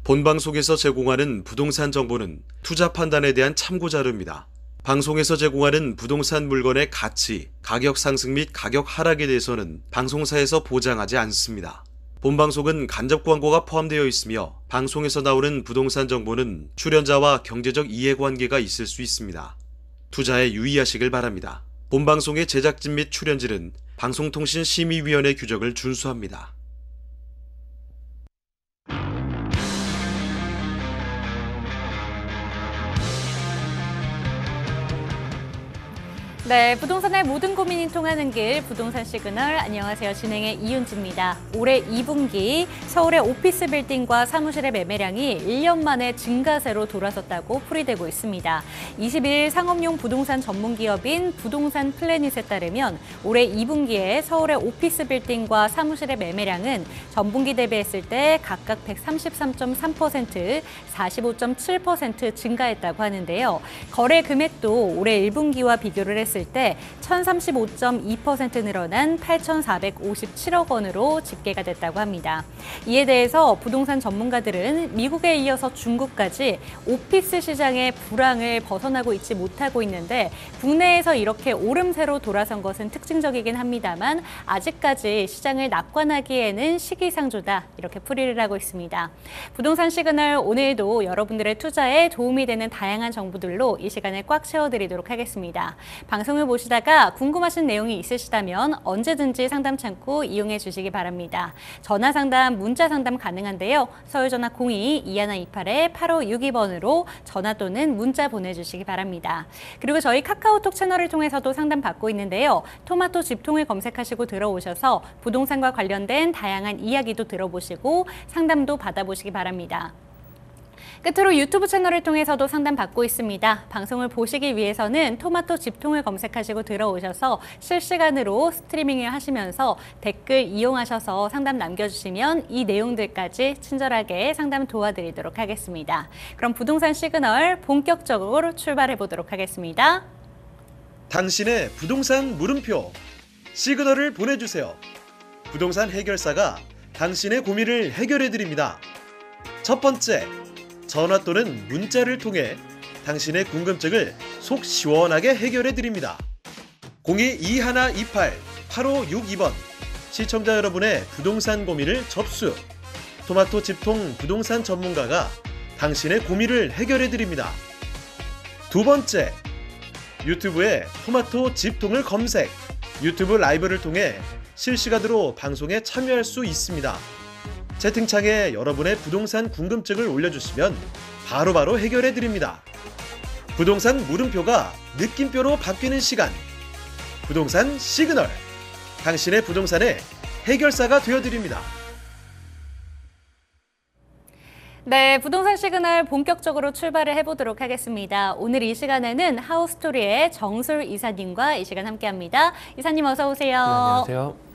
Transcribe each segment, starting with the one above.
본방송에서 제공하는 부동산 정보는 투자 판단에 대한 참고 자료입니다. 방송에서 제공하는 부동산 물건의 가치, 가격 상승 및 가격 하락에 대해서는 방송사에서 보장하지 않습니다. 본방송은 간접 광고가 포함되어 있으며 방송에서 나오는 부동산 정보는 출연자와 경제적 이해관계가 있을 수 있습니다. 투자에 유의하시길 바랍니다. 본방송의 제작진 및 출연진은 방송통신심의위원회 규정을 준수합니다. 네, 부동산의 모든 고민이 통하는 길 부동산 시그널. 안녕하세요. 진행의 이윤지입니다. 올해 2분기 서울의 오피스 빌딩과 사무실의 매매량이 1년 만에 증가세로 돌아섰다고 풀이되고 있습니다. 22일 상업용 부동산 전문 기업인 부동산 플래닛에 따르면 올해 2분기에 서울의 오피스 빌딩과 사무실의 매매량은 전분기 대비했을 때 각각 133.3%, 45.7% 증가했다고 하는데요. 거래 금액도 올해 1분기와 비교를 했을 때 1035.2% 늘어난 8,457억 원으로 집계가 됐다고 합니다. 이에 대해서 부동산 전문가들은 미국에 이어서 중국까지 오피스 시장의 불황을 벗어나고 있지 못하고 있는데 국내에서 이렇게 오름세로 돌아선 것은 특징적이긴 합니다만 아직까지 시장을 낙관하기에는 시기상조다, 이렇게 풀이를 하고 있습니다. 부동산 시그널, 오늘도 여러분들의 투자에 도움이 되는 다양한 정보들로 이 시간을 꽉 채워드리도록 하겠습니다. 방송을 보시다가 궁금하신 내용이 있으시다면 언제든지 상담 창구 이용해 주시기 바랍니다. 전화 상담, 문자 상담 가능한데요. 서울 전화 02-2128-8562번으로 전화 또는 문자 보내주시기 바랍니다. 그리고 저희 카카오톡 채널을 통해서도 상담 받고 있는데요. 토마토 집통을 검색하시고 들어오셔서 부동산과 관련된 다양한 이야기도 들어보시고 상담도 받아보시기 바랍니다. 끝으로 유튜브 채널을 통해서도 상담 받고 있습니다. 방송을 보시기 위해서는 토마토 집통을 검색하시고 들어오셔서 실시간으로 스트리밍을 하시면서 댓글 이용하셔서 상담 남겨주시면 이 내용들까지 친절하게 상담 도와드리도록 하겠습니다. 그럼 부동산 시그널 본격적으로 출발해 보도록 하겠습니다. 당신의 부동산 물음표 시그널을 보내주세요. 부동산 해결사가 당신의 고민을 해결해 드립니다. 첫 번째, 전화 또는 문자를 통해 당신의 궁금증을 속 시원하게 해결해 드립니다. 02-2128-8562번 시청자 여러분의 부동산 고민을 접수. 토마토 집통 부동산 전문가가 당신의 고민을 해결해 드립니다. 두 번째, 유튜브에 토마토 집통을 검색. 유튜브 라이브를 통해 실시간으로 방송에 참여할 수 있습니다. 채팅창에 여러분의 부동산 궁금증을 올려주시면 바로바로 해결해드립니다. 부동산 물음표가 느낌표로 바뀌는 시간. 부동산 시그널. 당신의 부동산의 해결사가 되어드립니다. 네, 부동산 시그널 본격적으로 출발을 해보도록 하겠습니다. 오늘 이 시간에는 하우스토리의 정술 이사님과 이 시간 함께합니다. 이사님 어서 오세요. 네, 안녕하세요.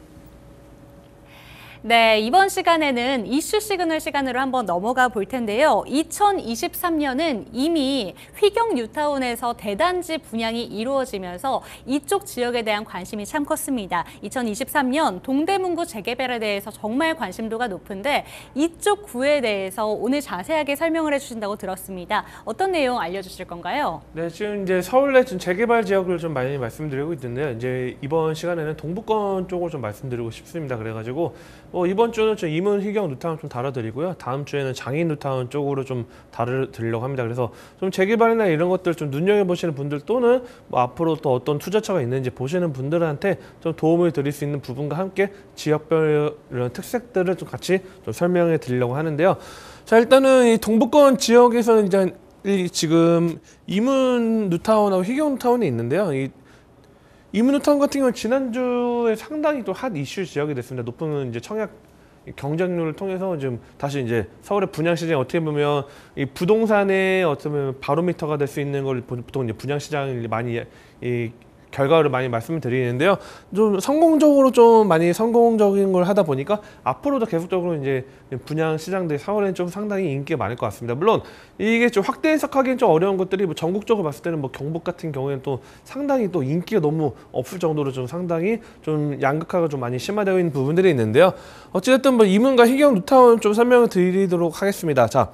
네, 이번 시간에는 이슈 시그널 시간으로 한번 넘어가 볼 텐데요. 2023년은 이미 휘경 뉴타운에서 대단지 분양이 이루어지면서 이쪽 지역에 대한 관심이 참 컸습니다. 2023년 동대문구 재개발에 대해서 정말 관심도가 높은데 이쪽 구에 대해서 오늘 자세하게 설명을 해주신다고 들었습니다. 어떤 내용 알려주실 건가요? 네, 지금 이제 서울 내 재개발 지역을 좀 많이 말씀드리고 있는데요. 이제 이번 시간에는 동부권 쪽을 좀 말씀드리고 싶습니다. 그래가지고 이번 주는 좀 이문 휘경 뉴타운 좀 다뤄드리고요. 다음 주에는 장인 뉴타운 쪽으로 좀 다뤄드리려고 합니다. 그래서 좀 재개발이나 이런 것들 좀 눈여겨보시는 분들 또는 앞으로 또 어떤 투자처가 있는지 보시는 분들한테 좀 도움을 드릴 수 있는 부분과 함께 지역별 이런 특색들을 좀 같이 좀 설명해 드리려고 하는데요. 자, 일단은 이 동부권 지역에서는 이제 지금 이문 뉴타운하고 휘경 뉴타운이 있는데요. 이문 뉴타운 같은 경우는 지난주에 상당히 또 핫 이슈 지역이 됐습니다. 높은 이제 청약 경쟁률을 통해서 지금 다시 이제 서울의 분양 시장이 어떻게 보면 이 부동산의 어쩌면 바로미터가 될 수 있는 걸 보통 이제 분양 시장을 많이 결과를 많이 말씀을 드리는데요. 좀 성공적으로 좀 많이 성공적인 걸 하다 보니까 앞으로도 계속적으로 이제 분양 시장들이 4월에는 좀 상당히 인기가 많을 것 같습니다. 물론 이게 좀 확대 해석하기는 좀 어려운 것들이 뭐 전국적으로 봤을 때는 뭐 경북 같은 경우에는 또 상당히 또 인기가 너무 없을 정도로 좀 상당히 좀 양극화가 좀 많이 심화되어 있는 부분들이 있는데요. 어찌됐든 뭐 이문과 희경 뉴타운 좀 설명을 드리도록 하겠습니다. 자,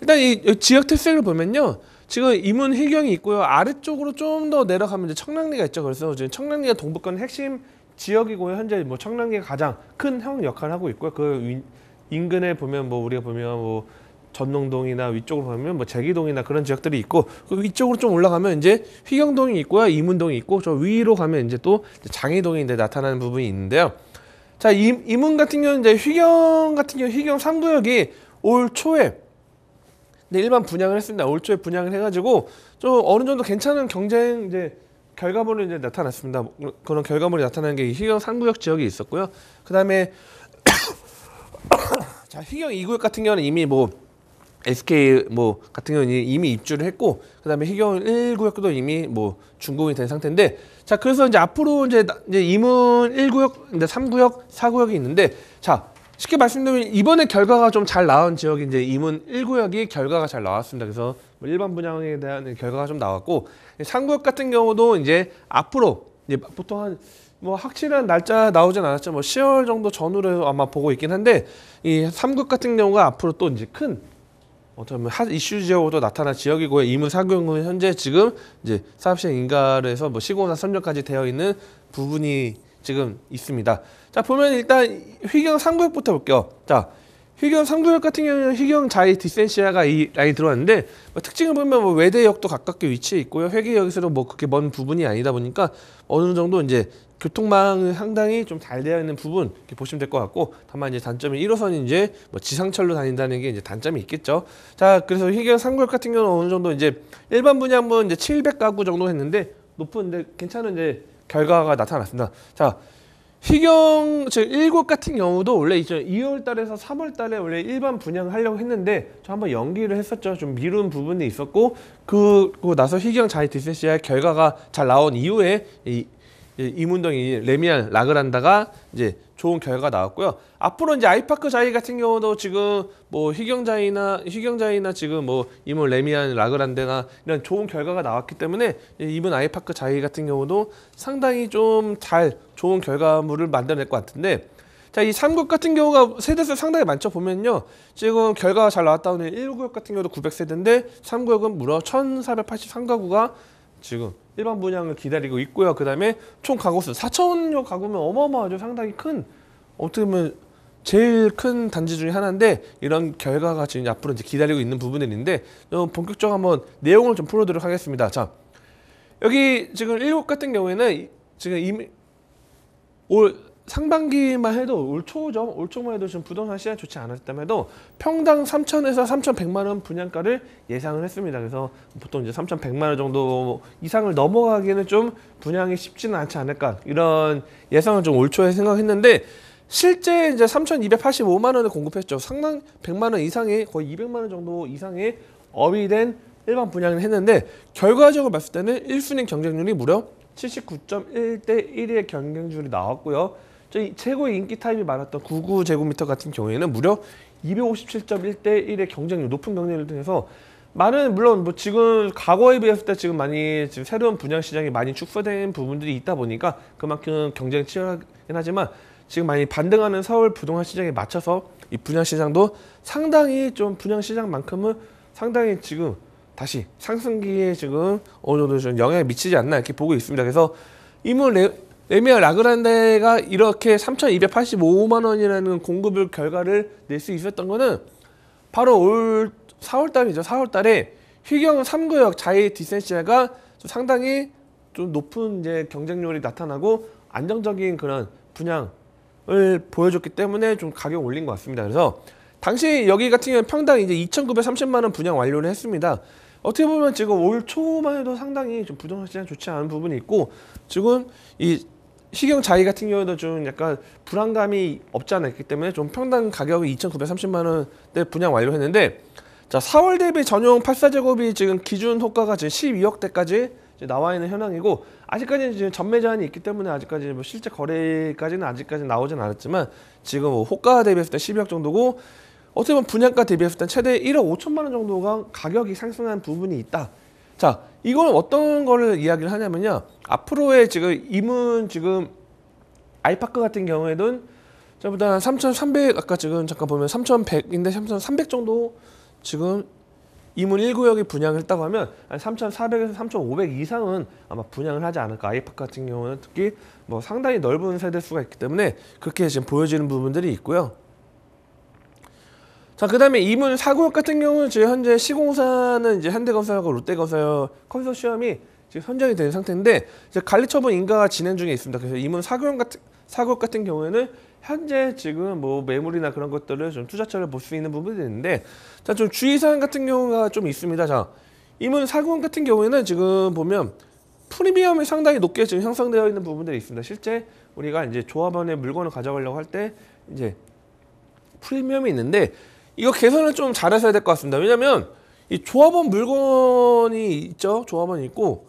일단 이 지역 특색을 보면요. 지금 이문 희경이 있고요. 아래쪽으로 좀 더 내려가면 이제 청량리가 있죠. 그래서 지금 청량리가 동북권 핵심 지역이고요. 현재 뭐 청량리가 가장 큰 형 역할을 하고 있고요. 그 인근에 보면 뭐 우리가 보면 뭐 전농동이나 위쪽으로 보면 뭐 제기동이나 그런 지역들이 있고, 그 위쪽으로 좀 올라가면 이제 휘경동이 있고요. 이문동이 있고, 저 위로 가면 이제 또 장의동이 이제 나타나는 부분이 있는데요. 자, 이문 같은 경우는 이제 휘경 같은 경우 휘경 3구역이 올 초에 일반 분양을 했습니다. 올 초에 분양을 해가지고 좀 어느 정도 괜찮은 경쟁 이제 결과물이 이제 나타났습니다. 그런 결과물이 나타나는 게 휘경 3구역 지역이 있었고요. 그 다음에 자, 휘경 2구역 같은 경우는 이미 뭐 SK 뭐 같은 경우는 이미 입주를 했고, 그 다음에 휘경 1구역도 이미 뭐 준공이 된 상태인데, 자, 그래서 이제 앞으로 이제 이문 1구역, 이제 3구역, 4구역이 있는데, 자, 쉽게 말씀드리면 이번에 결과가 좀 잘 나온 지역이 이제 이문 1구역이 결과가 잘 나왔습니다. 그래서 뭐 일반 분양에 대한 결과가 좀 나왔고, 3구역 같은 경우도 이제 앞으로 이제 보통 한 뭐 확실한 날짜 나오진 않았죠. 뭐 10월 정도 전후로 아마 보고 있긴 한데, 이 3구역 같은 경우가 앞으로 또 이제 큰 어떤 핫 이슈 지역으로 나타난 지역이고요. 이문 4구역은 현재 지금 이제 사업시행 인가를 해서 뭐 시공사 선정까지 되어 있는 부분이 지금 있습니다. 자, 보면 일단 휘경 3구역부터 볼게요. 자, 휘경 3구역 같은 경우는 휘경 자이 디센시아가 이 라인이 들어왔는데, 뭐 특징을 보면 뭐 외대역도 가깝게 위치해 있고요. 회계역에서도 뭐 그렇게 먼 부분이 아니다 보니까 어느 정도 이제 교통망이 상당히 좀 잘 되어 있는 부분 이렇게 보시면 될 것 같고, 다만 이제 단점이 1호선이 이제 뭐 지상철로 다닌다는 게 이제 단점이 있겠죠. 자, 그래서 휘경 3구역 같은 경우는 어느 정도 이제 일반 분양분 이제 700가구 정도 했는데 높은데 괜찮은 이제 결과가 나타났습니다. 자, 휘경 즉 1구역 같은 경우도 원래 2월 달에서 3월 달에 원래 일반 분양을 하려고 했는데 저 한번 연기를 했었죠. 좀 미룬 부분이 있었고, 그리고 나서 휘경 자이 디센시아 결과가 잘 나온 이후에 이문동이 레미안 라그란다가 이제 좋은 결과가 나왔고요. 앞으로 이제 아이파크 자이 같은 경우도 지금 뭐 휘경자이나 지금 뭐 이문 레미안 라그란데나 이런 좋은 결과가 나왔기 때문에 이문 아이파크 자이 같은 경우도 상당히 좀 잘 좋은 결과물을 만들어낼 것 같은데, 자, 이 3구역 같은 경우가 세대수 상당히 많죠. 보면요, 지금 결과가 잘 나왔다 오늘 1구역 같은 경우도 900세대인데 3구역은 무려 1483가구가 지금 일반 분양을 기다리고 있고요. 그 다음에 총 가구수 4,000여 가구면 어마어마하죠. 상당히 큰, 어떻게 보면 제일 큰 단지 중에 하나인데, 이런 결과가 지금 앞으로 이제 기다리고 있는 부분들인데 본격적으로 한번 내용을 좀 풀어드리도록 하겠습니다. 자, 여기 지금 1구역 같은 경우에는 지금 이미 올 상반기만 해도 올 초죠. 올 초만 해도 지금 부동산 시장이 좋지 않았다면도 평당 3,000에서 3,100만 원 분양가를 예상을 했습니다. 그래서 보통 이제 3,100만 원 정도 이상을 넘어가기는 좀 분양이 쉽지는 않지 않을까, 이런 예상을 좀 올 초에 생각했는데, 실제 이제 3,285만 원을 공급했죠. 상당 100만 원 이상의, 거의 200만 원 정도 이상의 업이 된 일반 분양을 했는데, 결과적으로 봤을 때는 1순위 경쟁률이 무려 79.1대 1의 경쟁률이 나왔고요. 저희 최고의 인기 타입이 많았던 99제곱미터 같은 경우에는 무려 257.1대 1의 경쟁률, 높은 경쟁률을 통해서 많은, 물론 뭐 지금 과거에 비했을 때 지금 많이 지금 새로운 분양 시장이 많이 축소된 부분들이 있다 보니까 그만큼 경쟁이 치열하긴 하지만, 지금 많이 반등하는 서울 부동산 시장에 맞춰서 이 분양 시장도 상당히 좀 분양 시장만큼은 상당히 지금 다시 상승기에 지금 어느 정도 좀 영향을 미치지 않나 이렇게 보고 있습니다. 그래서 이문 레미안 라그란데가 이렇게 3,285만 원이라는 공급을 결과를 낼 수 있었던 거는 바로 올 4월 달이죠. 4월 달에 휘경 3구역 자이 디센시아가 상당히 좀 높은 이제 경쟁률이 나타나고 안정적인 그런 분양을 보여줬기 때문에 좀 가격 올린 것 같습니다. 그래서 당시 여기 같은 경우는 평당 이제 2,930만 원 분양 완료를 했습니다. 어떻게 보면 지금 올 초만 해도 상당히 좀 부동산 시장 좋지 않은 부분이 있고, 지금 이 휘경 자이 같은 경우도 좀 약간 불안감이 없지 않아 있기 때문에 좀 평당 가격이 2,930만 원대 분양 완료했는데, 자, 4월 대비 전용 84제곱이 지금 기준 호가가 지금 12억대까지 나와 있는 현황이고, 아직까지는 지금 전매 제한이 있기 때문에 아직까지 뭐 실제 거래까지는 아직까지 나오진 않았지만, 지금 뭐 호가 대비했을 때 12억 정도고, 어떻게 보면 분양가 대비했을 때 최대 1억 5천만 원 정도가 가격이 상승한 부분이 있다. 자, 이건 어떤 거를 이야기를 하냐면요, 앞으로의 지금 이문 지금 아이파크 같은 경우에는 저보다 한 3,300, 아까 지금 잠깐 보면 3,100인데 3,300 정도 지금 이문 1구역이 분양을 했다고 하면 한 3,400에서 3,500 이상은 아마 분양을 하지 않을까. 아이파크 같은 경우는 특히 뭐 상당히 넓은 세대수가 있기 때문에 그렇게 지금 보여지는 부분들이 있고요. 자, 그다음에 이문 4구역 같은 경우는 지금 현재 시공사는 이제 현대건설하고 롯데건설 컨소시엄이 지금 선정이 된 상태인데 이제 관리처분 인가가 진행 중에 있습니다. 그래서 이문 4구역 같은 경우에는 현재 지금 뭐 매물이나 그런 것들을 좀 투자처를 볼 수 있는 부분이 있는데, 자, 좀 주의사항 같은 경우가 좀 있습니다. 자, 이문 4구역 같은 경우에는 지금 보면 프리미엄이 상당히 높게 지금 형성되어 있는 부분들이 있습니다. 실제 우리가 이제 조합원의 물건을 가져가려고 할 때 이제 프리미엄이 있는데 이거 개선을 좀 잘하셔야 될 것 같습니다. 왜냐면 이 조합원 물건이 있죠. 조합원이 있고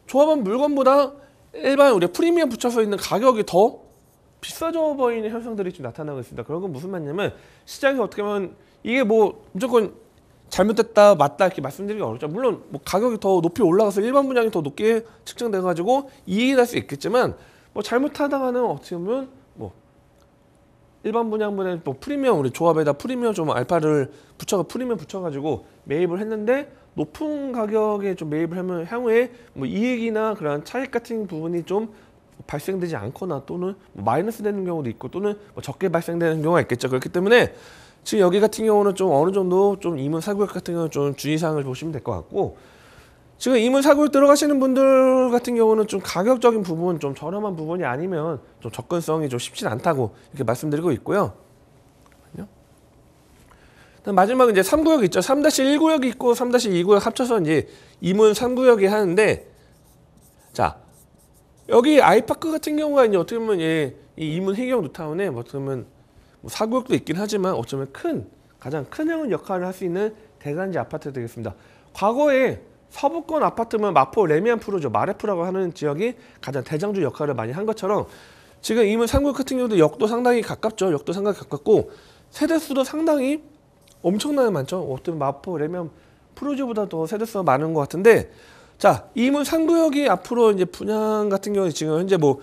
조합원 물건보다 일반 우리 프리미엄 붙여서 있는 가격이 더 비싸져 보이는 현상들이 좀 나타나고 있습니다. 그런 건 무슨 말이냐면 시장에서 어떻게 보면 이게 뭐 무조건 잘못됐다 맞다 이렇게 말씀드리기 어렵죠. 물론 뭐 가격이 더 높이 올라가서 일반 분양이 더 높게 측정돼 가지고 이익이 날 수 있겠지만 뭐 잘못하다가는 어떻게 보면 뭐 일반 분양분에 뭐 프리미엄 우리 조합에다 프리미엄 좀 알파를 프리미엄 붙여가지고 매입을 했는데 높은 가격에 좀 매입을 하면 향후에 뭐 이익이나 그런 차익 같은 부분이 좀 발생되지 않거나 또는 뭐 마이너스 되는 경우도 있고 또는 뭐 적게 발생되는 경우가 있겠죠. 그렇기 때문에 지금 여기 같은 경우는 좀 어느 정도 좀 이문 4구역 같은 경우는 좀 주의사항을 보시면 될 것 같고, 지금 이문 4구역 들어가시는 분들 같은 경우는 좀 가격적인 부분, 좀 저렴한 부분이 아니면 좀 접근성이 좀 쉽지 않다고 이렇게 말씀드리고 있고요. 마지막은 이제 3구역 있죠. 3-1구역이 있고 3-2구역 합쳐서 이제 이문 3구역이 하는데, 자, 여기 아이파크 같은 경우가 이제 어떻게 보면 이 이문 희경 뉴타운에 뭐 어떻게 보면 뭐 4구역도 있긴 하지만 어쩌면 가장 큰 형은 역할을 할 수 있는 대단지 아파트가 되겠습니다. 과거에 서부권 아파트면 마포 레미안 프로죠. 마레프라고 하는 지역이 가장 대장주 역할을 많이 한 것처럼 지금 이문 3구역 같은 경우도 역도 상당히 가깝죠. 역도 상당히 가깝고 세대수도 상당히 엄청나게 많죠. 어떤 마포 레미안 프로지보다 더 세대수가 많은 것 같은데, 자, 이문 3구역이 앞으로 이제 분양 같은 경우에 지금 현재 뭐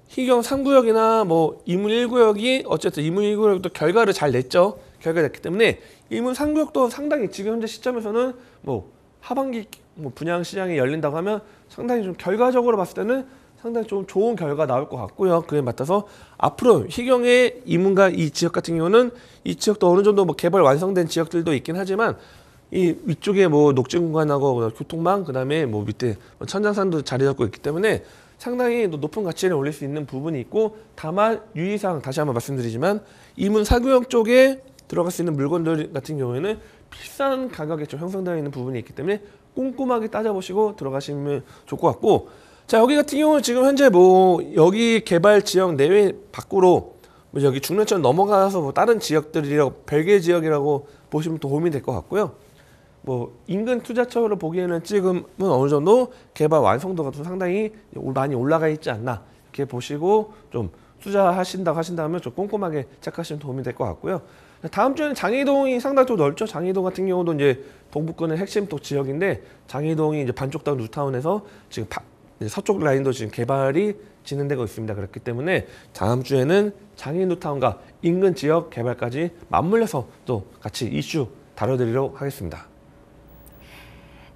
희경 3구역이나 뭐 이문 1구역이 어쨌든 이문 1구역도 결과를 잘 냈죠. 결과를 냈기 때문에 이문 3구역도 상당히 지금 현재 시점에서는 뭐 하반기 뭐 분양 시장이 열린다고 하면 상당히 좀 결과적으로 봤을 때는 상당히 좀 좋은 결과 나올 것 같고요. 그에 맞춰서 앞으로 희경의 이문과 이 지역 같은 경우는 이 지역도 어느 정도 뭐 개발 완성된 지역들도 있긴 하지만 이 위쪽에 뭐 녹지 공간하고 교통망 그다음에 뭐 밑에 천장산도 자리 잡고 있기 때문에 상당히 높은 가치를 올릴 수 있는 부분이 있고, 다만 유의사항 다시 한번 말씀드리지만 이문 4구역 쪽에 들어갈 수 있는 물건들 같은 경우에는 비싼 가격에 좀 형성되어 있는 부분이 있기 때문에 꼼꼼하게 따져보시고 들어가시면 좋을 것 같고, 자, 여기 같은 경우는 지금 현재 뭐 여기 개발 지역 내외 밖으로 뭐 여기 중랑천 넘어가서 뭐 다른 지역들이라고 별개 지역이라고 보시면 도움이 될 것 같고요. 뭐 인근 투자처로 보기에는 지금은 어느 정도 개발 완성도가 좀 상당히 많이 올라가 있지 않나 이렇게 보시고 좀 투자하신다고 하신다면 좀 꼼꼼하게 체크하시면 도움이 될 것 같고요. 다음 주에는 장이동이 상당히 또 넓죠. 장이동 같은 경우도 이제 동북권의 핵심 또 지역인데 장이동이 이제 반쪽당 뉴타운에서 지금 서쪽 라인도 지금 개발이 진행되고 있습니다. 그렇기 때문에 다음 주에는 장이 뉴타운과 인근 지역 개발까지 맞물려서 또 같이 이슈 다뤄드리도록 하겠습니다.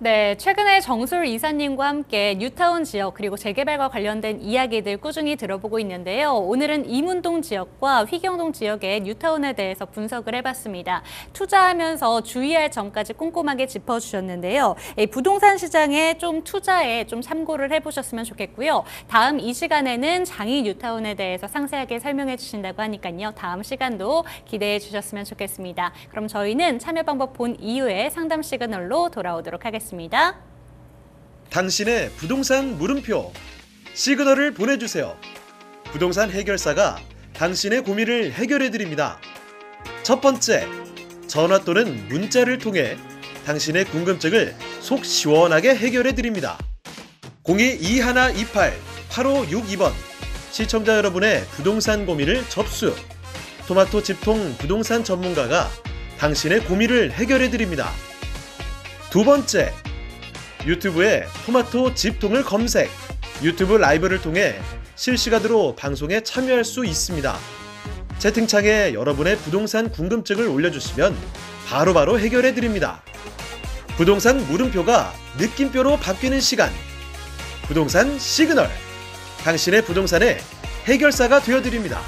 네, 최근에 정술 이사님과 함께 뉴타운 지역 그리고 재개발과 관련된 이야기들 꾸준히 들어보고 있는데요. 오늘은 이문동 지역과 휘경동 지역의 뉴타운에 대해서 분석을 해봤습니다. 투자하면서 주의할 점까지 꼼꼼하게 짚어주셨는데요. 부동산 시장에 좀 투자에 좀 참고를 해보셨으면 좋겠고요. 다음 이 시간에는 장이 뉴타운에 대해서 상세하게 설명해 주신다고 하니까요. 다음 시간도 기대해 주셨으면 좋겠습니다. 그럼 저희는 참여 방법 본 이후에 상담 시그널로 돌아오도록 하겠습니다. 당신의 부동산 물음표 시그널을 보내주세요. 부동산 해결사가 당신의 고민을 해결해 드립니다. 첫 번째, 전화 또는 문자를 통해 당신의 궁금증을 속 시원하게 해결해 드립니다. 02-2128-8562번 시청자 여러분의 부동산 고민을 접수. 토마토 집통 부동산 전문가가 당신의 고민을 해결해 드립니다. 두 번째, 유튜브에 토마토 집통을 검색, 유튜브 라이브를 통해 실시간으로 방송에 참여할 수 있습니다. 채팅창에 여러분의 부동산 궁금증을 올려주시면 바로바로 해결해 드립니다. 부동산 물음표가 느낌표로 바뀌는 시간. 부동산 시그널. 당신의 부동산의 해결사가 되어드립니다.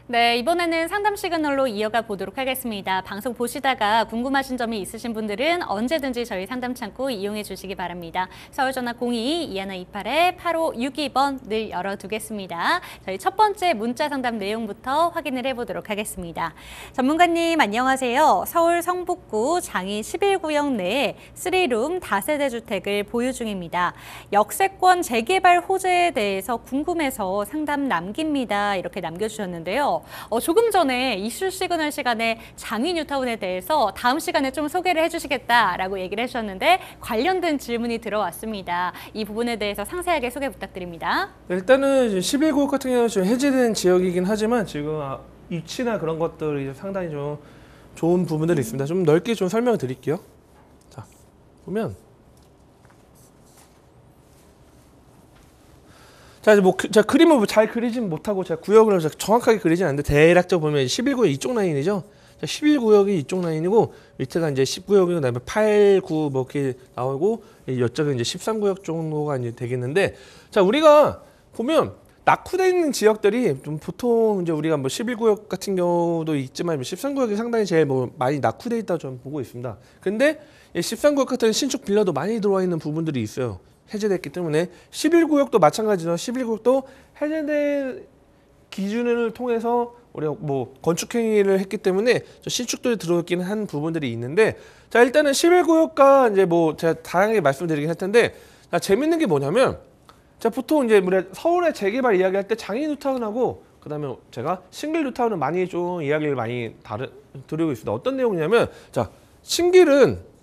네, 이번에는 상담 시그널로 이어가 보도록 하겠습니다. 방송 보시다가 궁금하신 점이 있으신 분들은 언제든지 저희 상담 창구 이용해 주시기 바랍니다. 서울전화 02-2128-8562번 늘 열어두겠습니다. 저희 첫 번째 문자 상담 내용부터 확인을 해보도록 하겠습니다. 전문가님 안녕하세요. 서울 성북구 장이 11구역 내에 3룸 다세대 주택을 보유 중입니다. 역세권 재개발 호재에 대해서 궁금해서 상담 남깁니다. 이렇게 남겨주셨는데요. 조금 전에 이슈 시그널 시간에 장위 뉴타운에 대해서 다음 시간에 좀 소개를 해주시겠다라고 얘기를 해주셨는데 관련된 질문이 들어왔습니다. 이 부분에 대해서 상세하게 소개 부탁드립니다. 일단은 11구역 같은 경우는 좀 해제된 지역이긴 하지만 지금 위치나 그런 것들이 상당히 좀 좋은 부분들이 있습니다. 좀 넓게 좀 설명을 드릴게요. 자, 보면 자, 이제 제가 그림을 잘 그리진 못하고 제가 구역을 정확하게 그리진 않는데 대략적으로 보면 11구역 이쪽 라인이죠. 11구역이 이쪽 라인이고 밑에가 이제 10구역이고 그다음에 8, 9 뭐 이렇게 나오고 이쪽은 이제 13구역 정도가 이제 되겠는데, 자, 우리가 보면 낙후되어 있는 지역들이 좀 보통 이제 우리가 뭐 11구역 같은 경우도 있지만 13구역이 상당히 제일 뭐 많이 낙후되어 있다고 좀 보고 있습니다. 근데 13구역 같은 신축 빌라도 많이 들어와 있는 부분들이 있어요. 해제됐기 때문에 11구역도 마찬가지로 11구역도 해제된 기준을 통해서 우리가 뭐 건축 행위를 했기 때문에 신축들이 들어있긴 한 부분들이 있는데, 자, 일단은 11구역과 이제 뭐 제가 다양하게 말씀드리긴 할 텐데, 자, 재밌는 게 뭐냐면, 자, 보통 이제 우리가 서울의 재개발 이야기할 때 장애 뉴타운하고 그다음에 제가 싱글 뉴타운은 많이 좀 이야기를 많이 드리고 있습니다. 어떤 내용이냐면, 자, 신길은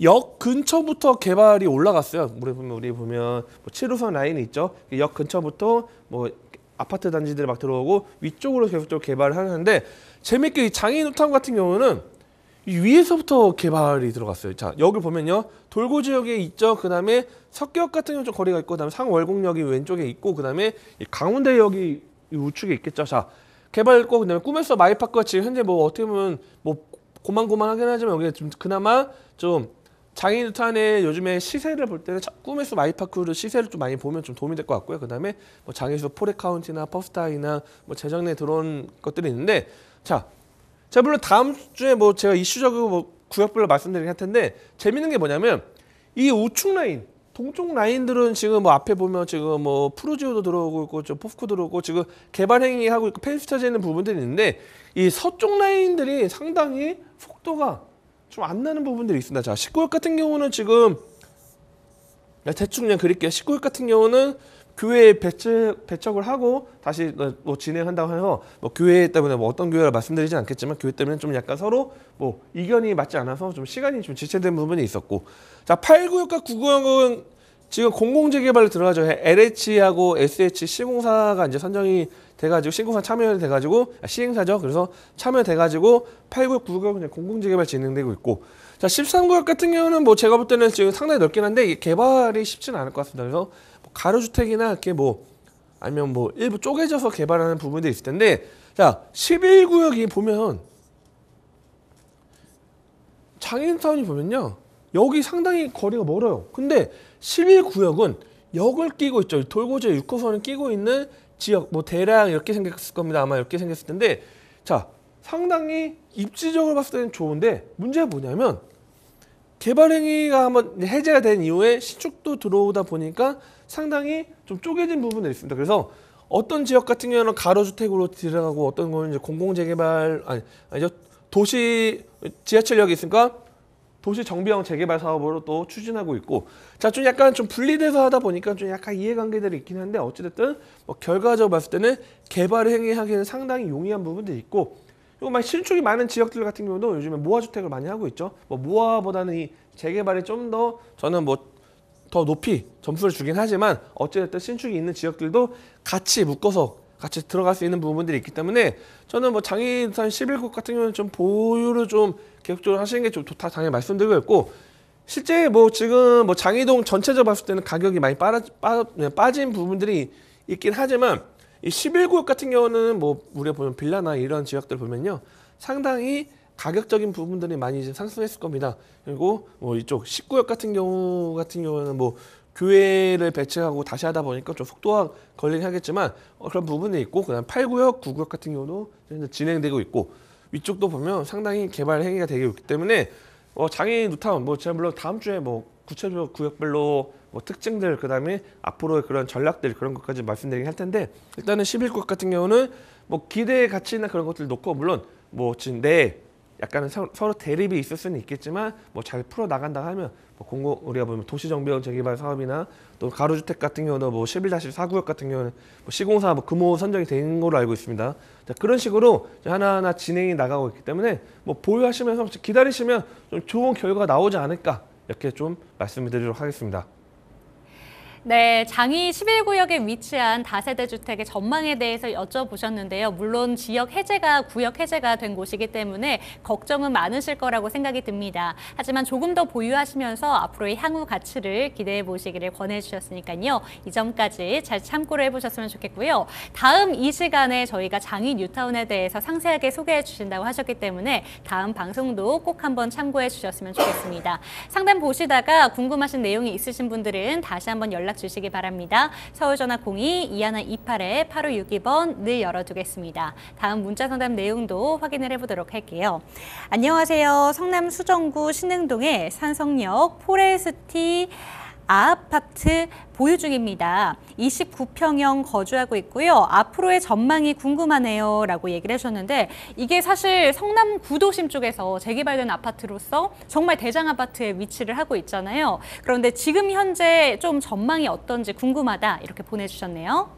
역 근처부터 개발이 올라갔어요. 우리 보면 뭐 7호선 라인이 있죠. 역 근처부터 뭐 아파트 단지들이 막 들어오고 위쪽으로 계속적으로 개발을 하는데, 재밌게 이 장애 뉴타운 같은 경우는 이 위에서부터 개발이 들어갔어요. 자, 여기 보면요, 돌고 지역에 있죠. 그 다음에 석기역 같은 경우 좀 거리가 있고, 그 다음에 상월곡역이 왼쪽에 있고, 그 다음에 강운대역이 우측에 있겠죠. 자, 개발했고, 그 다음에 꿈에서 마이파크가 지금 현재 뭐 어떻게 보면 뭐 고만고만하긴 하지만 여기가 좀 그나마 좀 장애 뉴타운의 요즘에 시세를 볼 때는 꿈에서 마이파크를 시세를 좀 많이 보면 좀 도움이 될 것 같고요. 그 다음에 뭐 장애수 포레카운티나 퍼스타이나 뭐 재정리에 들어온 것들이 있는데, 자, 물론 다음 주에 뭐 제가 이슈적으로 뭐 구역별로 말씀드리긴 할 텐데, 재밌는 게 뭐냐면 이 우측 라인, 동쪽 라인들은 지금 뭐 앞에 보면 지금 뭐 프루지오도 들어오고 있고 저 포스코 들어오고 지금 개발 행위하고 있고 펜스 쳐져 있는 부분들이 있는데, 이 서쪽 라인들이 상당히 속도가 좀 안 나는 부분들이 있습니다. 자, 19역 같은 경우는 지금 대충 그냥 그릴게요. 19역 같은 경우는 교회에 배척을 하고 다시 뭐 진행한다고 해서 뭐 교회 때문에 뭐 어떤 교회를 말씀드리진 않겠지만 교회 때문에 좀 약간 서로 뭐 이견이 맞지 않아서 좀 시간이 좀 지체된 부분이 있었고, 자, 8구역과 9구역은 지금 공공재개발로 들어가죠. LH하고 SH 시공사가 이제 선정이 돼가지고 신공사 참여가 돼가지고 시행사죠. 그래서 참여돼가지고 8구역, 9구역은 공공재개발 진행되고 있고, 자, 13구역 같은 경우는 뭐 제가 볼 때는 지금 상당히 넓긴 한데 이게 개발이 쉽지는 않을 것 같습니다. 그래서 뭐 가로주택이나 이렇게 뭐 아니면 뭐 일부 쪼개져서 개발하는 부분들이 있을 텐데, 자, 11구역이 보면 장애인타운이 보면요, 여기 상당히 거리가 멀어요. 근데 11구역은 역을 끼고 있죠. 돌고지 6호선을 끼고 있는 지역, 뭐 대략 이렇게 생겼을 겁니다. 아마 이렇게 생겼을 텐데, 자, 상당히 입지적으로 봤을 때는 좋은데 문제가 뭐냐면 개발 행위가 한번 해제가 된 이후에 신축도 들어오다 보니까 상당히 좀 쪼개진 부분이 있습니다. 그래서 어떤 지역 같은 경우는 가로주택으로 들어가고 어떤 거는 이제 공공재개발 아니죠, 도시 지하철역이 있으니까 도시 정비형 재개발 사업으로 또 추진하고 있고, 자, 좀 약간 좀 분리돼서 하다 보니까 좀 약간 이해관계들이 있긴 한데 어찌됐든 뭐 결과적으로 봤을 때는 개발 행위하기에는 상당히 용이한 부분들이 있고, 그리고 막 신축이 많은 지역들 같은 경우도 요즘에 모아주택을 많이 하고 있죠. 뭐 모아보다는 이 재개발이 좀 더 저는 뭐 더 높이 점수를 주긴 하지만 어찌됐든 신축이 있는 지역들도 같이 묶어서 같이 들어갈 수 있는 부분들이 있기 때문에 저는 뭐 장애인산 11구 같은 경우는 좀 보유를 좀 계속적으로 하시는 게 좀 좋다 당연히 말씀드리고 있고, 실제 뭐 지금 뭐 장이동 전체적으로 봤을 때는 가격이 많이 빠진 부분들이 있긴 하지만 이 11구역 같은 경우는 뭐 우리가 보면 빌라나 이런 지역들 보면요, 상당히 가격적인 부분들이 많이 이제 상승했을 겁니다. 그리고 뭐 이쪽 19역 같은 경우는 뭐 교회를 배치하고 다시 하다 보니까 좀 속도가 걸리긴 하겠지만 그런 부분이 있고, 그다음 8, 9역, 9구역 같은 경우도 진행되고 있고, 위쪽도 보면 상당히 개발 행위가 되고 있기 때문에 장애인 뉴타운 뭐 제가 물론 다음 주에 뭐 구체적 구역별로 뭐 특징들, 그다음에 앞으로의 그런 전략들, 그런 것까지 말씀드리긴 할 텐데, 일단은 11구역 같은 경우는 뭐 기대 가치나 그런 것들 놓고, 물론 뭐 지금 약간은 서로 대립이 있을 수는 있겠지만 뭐 잘 풀어 나간다 하면 뭐 우리가 보면 도시정비형 재개발 사업이나 또 가로주택 같은 경우도 뭐 11-4구역 같은 경우는 뭐 시공사 뭐 금호 선정이 된 걸로 알고 있습니다. 자, 그런 식으로 하나하나 진행이 나가고 있기 때문에 뭐 보유하시면서 기다리시면 좀 좋은 결과가 나오지 않을까, 이렇게 좀 말씀을 드리도록 하겠습니다. 네, 장이 11구역에 위치한 다세대 주택의 전망에 대해서 여쭤보셨는데요. 물론 구역 해제가 된 곳이기 때문에 걱정은 많으실 거라고 생각이 듭니다. 하지만 조금 더 보유하시면서 앞으로의 향후 가치를 기대해 보시기를 권해주셨으니까요. 이 점까지 잘 참고를 해보셨으면 좋겠고요. 다음 이 시간에 저희가 장이 뉴타운에 대해서 상세하게 소개해 주신다고 하셨기 때문에 다음 방송도 꼭 한번 참고해 주셨으면 좋겠습니다. 상담 보시다가 궁금하신 내용이 있으신 분들은 다시 한번 연락 주시기 바랍니다. 서울전화 02-2128-8562번 늘 열어두겠습니다. 다음 문자 상담 내용도 확인을 해보도록 할게요. 안녕하세요. 성남 수정구 신흥동의 산성역 포레스티 아파트 보유 중입니다. 29평형 거주하고 있고요. 앞으로의 전망이 궁금하네요 라고 얘기를 해주셨는데, 이게 사실 성남 구도심 쪽에서 재개발된 아파트로서 정말 대장 아파트에 위치를 하고 있잖아요. 그런데 지금 현재 좀 전망이 어떤지 궁금하다 이렇게 보내주셨네요.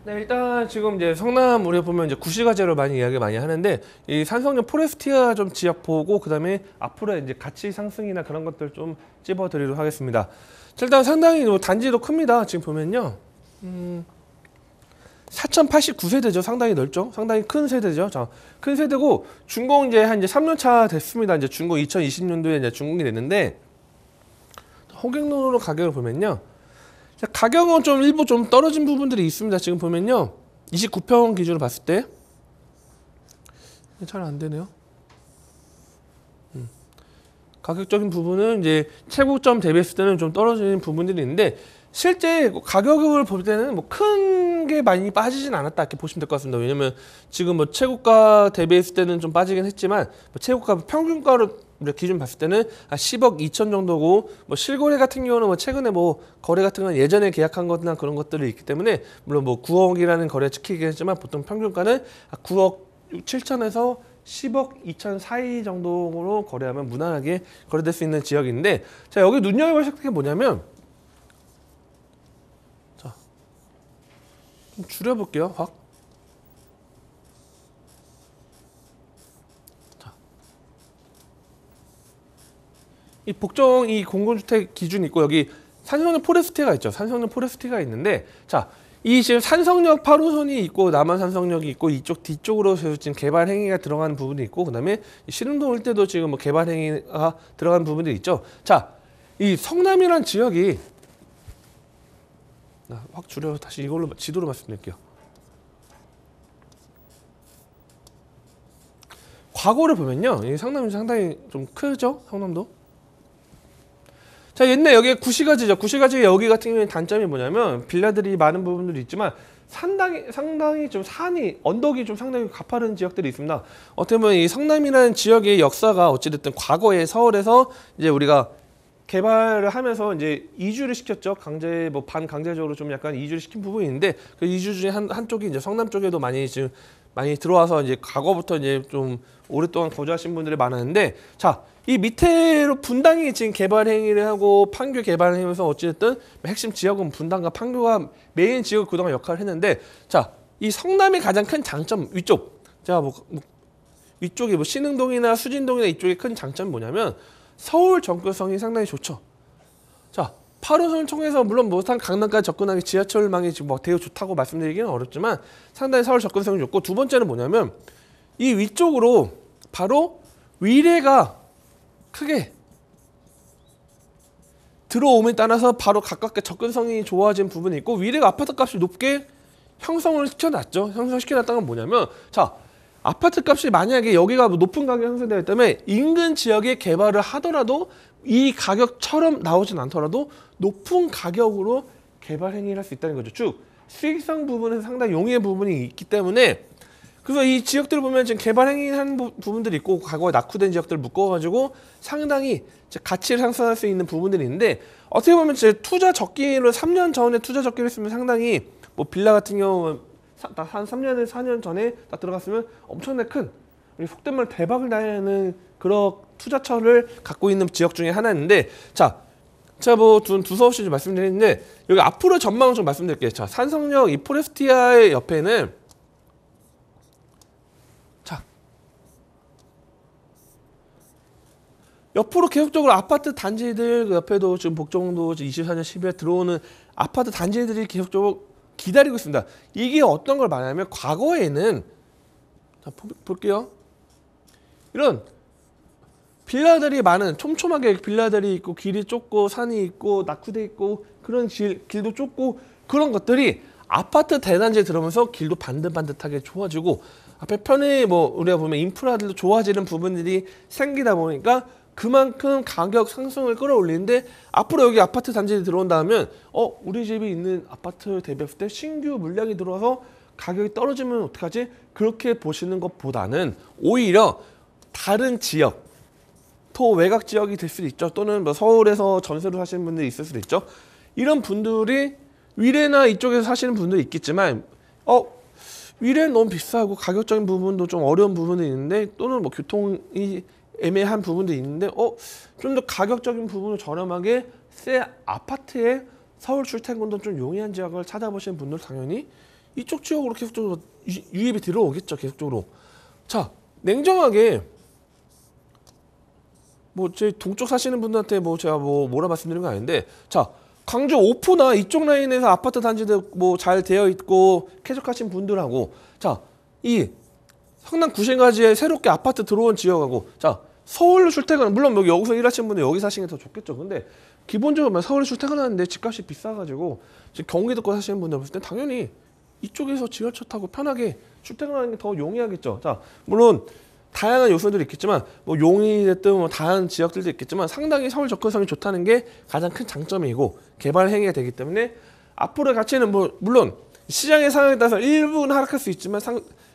네, 일단 지금 이제 성남 우리가 보면 이제 구시가지로 이야기 많이 하는데, 이 산성역 포레스티아 좀 지역 보고 그다음에 앞으로의 이제 가치 상승이나 그런 것들 좀 찝어드리도록 하겠습니다. 일단 상당히 단지도 큽니다. 지금 보면요. 4089세대죠. 상당히 넓죠. 상당히 큰 세대죠. 자, 큰 세대고 준공 이제 한 3년 차 됐습니다. 이제 준공 2020년도에 이제 준공이 됐는데, 호갱로로 가격을 보면요. 자, 가격은 일부 좀 떨어진 부분들이 있습니다. 지금 보면요. 29평 기준으로 봤을 때 잘 안 되네요. 가격적인 부분은 이제 최고점 대비했을 때는 좀 떨어지는 부분들이 있는데, 실제 가격을 볼 때는 뭐 큰 게 많이 빠지진 않았다 이렇게 보시면 될 것 같습니다. 왜냐면 지금 뭐 최고가 대비했을 때는 좀 빠지긴 했지만, 뭐 최고가 평균가로 기준 봤을 때는 한 10억 2천 정도고, 뭐 실거래 같은 경우는 뭐 최근에 뭐 거래 같은 건 예전에 계약한 것이나 그런 것들이 있기 때문에 물론 뭐 9억이라는 거래 찍히긴 했지만 보통 평균가는 9억 7천에서 10억 2천 사이 정도로 거래하면 무난하게 거래될 수 있는 지역인데, 자, 여기 눈여겨보실 게 뭐냐면, 자, 좀 줄여볼게요. 확. 자, 이 복정 이 공공주택 기준이 있고, 여기 산성역 포레스티가 있죠. 산성역 포레스티가 있는데, 자, 이 지금 산성역 8호선이 있고 남한 산성역이 있고 이쪽 뒤쪽으로 지금 개발 행위가 들어가는 부분이 있고, 그다음에 신흥동 일대도 지금 뭐 개발 행위가 들어가는 부분들이 있죠. 자, 이 성남이란 지역이 확 줄여 다시 이걸로 지도로 말씀드릴게요. 과거를 보면요, 이 성남이 상당히 좀 크죠. 성남도. 자, 옛날 여기 구시가지죠. 구시가지 여기 같은 경우에 단점이 뭐냐면 빌라들이 많은 부분들이 있지만 상당히 좀 언덕이 좀 상당히 가파른 지역들이 있습니다. 어떻게 보면 이 성남이라는 지역의 역사가 어찌됐든 과거에 서울에서 이제 우리가 개발을 하면서 이제 이주를 시켰죠. 반강제적으로 좀 약간 이주를 시킨 부분이 있는데, 그 이주 중에 한쪽이 이제 성남 쪽에도 많이 들어와서 이제 과거부터 이제 좀 오랫동안 거주하신 분들이 많았는데, 자, 이 밑에로 분당이 지금 개발 행위를 하고 판교 개발을 하면서 어찌됐든 핵심 지역은 분당과 판교가 메인 지역 그동안 역할을 했는데, 자, 이 성남의 가장 큰 장점 위쪽, 자, 위쪽에 뭐 신흥동이나 수진동이나 이쪽의 큰 장점이 뭐냐면 서울 접근성이 상당히 좋죠. 자, 8호선을 통해서 물론 모산 강남까지 접근하기 지하철망이 지금 뭐 되게 좋다고 말씀드리기는 어렵지만 상당히 서울 접근성이 좋고, 두 번째는 뭐냐면 이 위쪽으로 바로 위례가 크게 들어옴에 따라서 바로 가깝게 접근성이 좋아진 부분이 있고, 위례가 아파트 값이 높게 형성시켜놨다는 건 뭐냐면, 자, 아파트 값이 만약에 여기가 높은 가격이 형성되어 있다면 인근 지역에 개발을 하더라도 이 가격처럼 나오진 않더라도 높은 가격으로 개발 행위를 할 수 있다는 거죠. 쭉 수익성 부분은 상당히 용이한 부분이 있기 때문에 그래서 이 지역들을 보면 지금 개발 행위한 부분들이 있고 과거에 낙후된 지역들을 묶어가지고 상당히 가치를 상승할 수 있는 부분들이 있는데 어떻게 보면 제 투자 적기를 3년 전에 투자 적기를 쓰면 상당히 뭐 빌라 같은 경우 한 3년에서 4년 전에 딱 들어갔으면 엄청나게 큰 우리 속된 말 대박을 나는 그런 투자처를 갖고 있는 지역 중에 하나인데 제가 뭐 두서없이 좀 말씀드리는데 여기 앞으로 전망을 좀 말씀드릴게요. 자, 산성역 이 포레스티아의 옆에는 옆으로 계속적으로 아파트 단지들 그 옆에도 지금 복정도 24년 10月들어오는 아파트 단지들이 계속적으로 기다리고 있습니다. 이게 어떤 걸 말하냐면 과거에는 자, 볼게요. 이런 빌라들이 많은 촘촘하게 빌라들이 있고 길이 좁고 산이 있고 낙후돼 있고 그런 길도 좁고 그런 것들이 아파트 대단지에 들어오면서 길도 반듯반듯하게 좋아지고 앞에 편의 뭐 우리가 보면 인프라들도 좋아지는 부분들이 생기다 보니까 그만큼 가격 상승을 끌어올리는데 앞으로 여기 아파트 단지에 들어온다면 우리 집이 있는 아파트 대비했을 때 신규 물량이 들어와서 가격이 떨어지면 어떡하지? 그렇게 보시는 것보다는 오히려 다른 지역 또 외곽 지역이 될 수도 있죠. 또는 뭐 서울에서 전세로 사시는 분들이 있을 수도 있죠. 이런 분들이 위례나 이쪽에서 사시는 분들이 있겠지만 위례는 너무 비싸고 가격적인 부분도 좀 어려운 부분이 있는데 또는 뭐 교통이 애매한 부분도 있는데 좀 더 가격적인 부분을 저렴하게 새 아파트에 서울 출퇴근도 좀 용이한 지역을 찾아보시는 분들 당연히 이쪽 지역으로 계속적으로 유입이 들어오겠죠. 계속적으로. 자, 냉정하게 뭐 제 동쪽 사시는 분들한테 뭐 제가 뭐라 말씀드리는 건 아닌데 자, 광주 오포나 이쪽 라인에서 아파트 단지들 뭐 잘 되어 있고 쾌적하신 분들하고 자, 이 성남 구신가지에 새롭게 아파트 들어온 지역하고 자, 서울로 출퇴근 물론 여기서 일하시는 분들 여기 사시는 게 더 좋겠죠. 근데 기본적으로 서울에 출퇴근하는데 집값이 비싸가지고 지금 경기도권 사시는 분들 봤을 때 당연히 이쪽에서 지하철 타고 편하게 출퇴근하는 게 더 용이하겠죠. 자, 물론 다양한 요소들이 있겠지만 뭐 용인이 됐든 뭐 다양한 지역들도 있겠지만 상당히 서울 접근성이 좋다는 게 가장 큰 장점이고 개발 행위가 되기 때문에 앞으로의 가치는 뭐 물론 시장의 상황에 따라서 일부는 하락할 수 있지만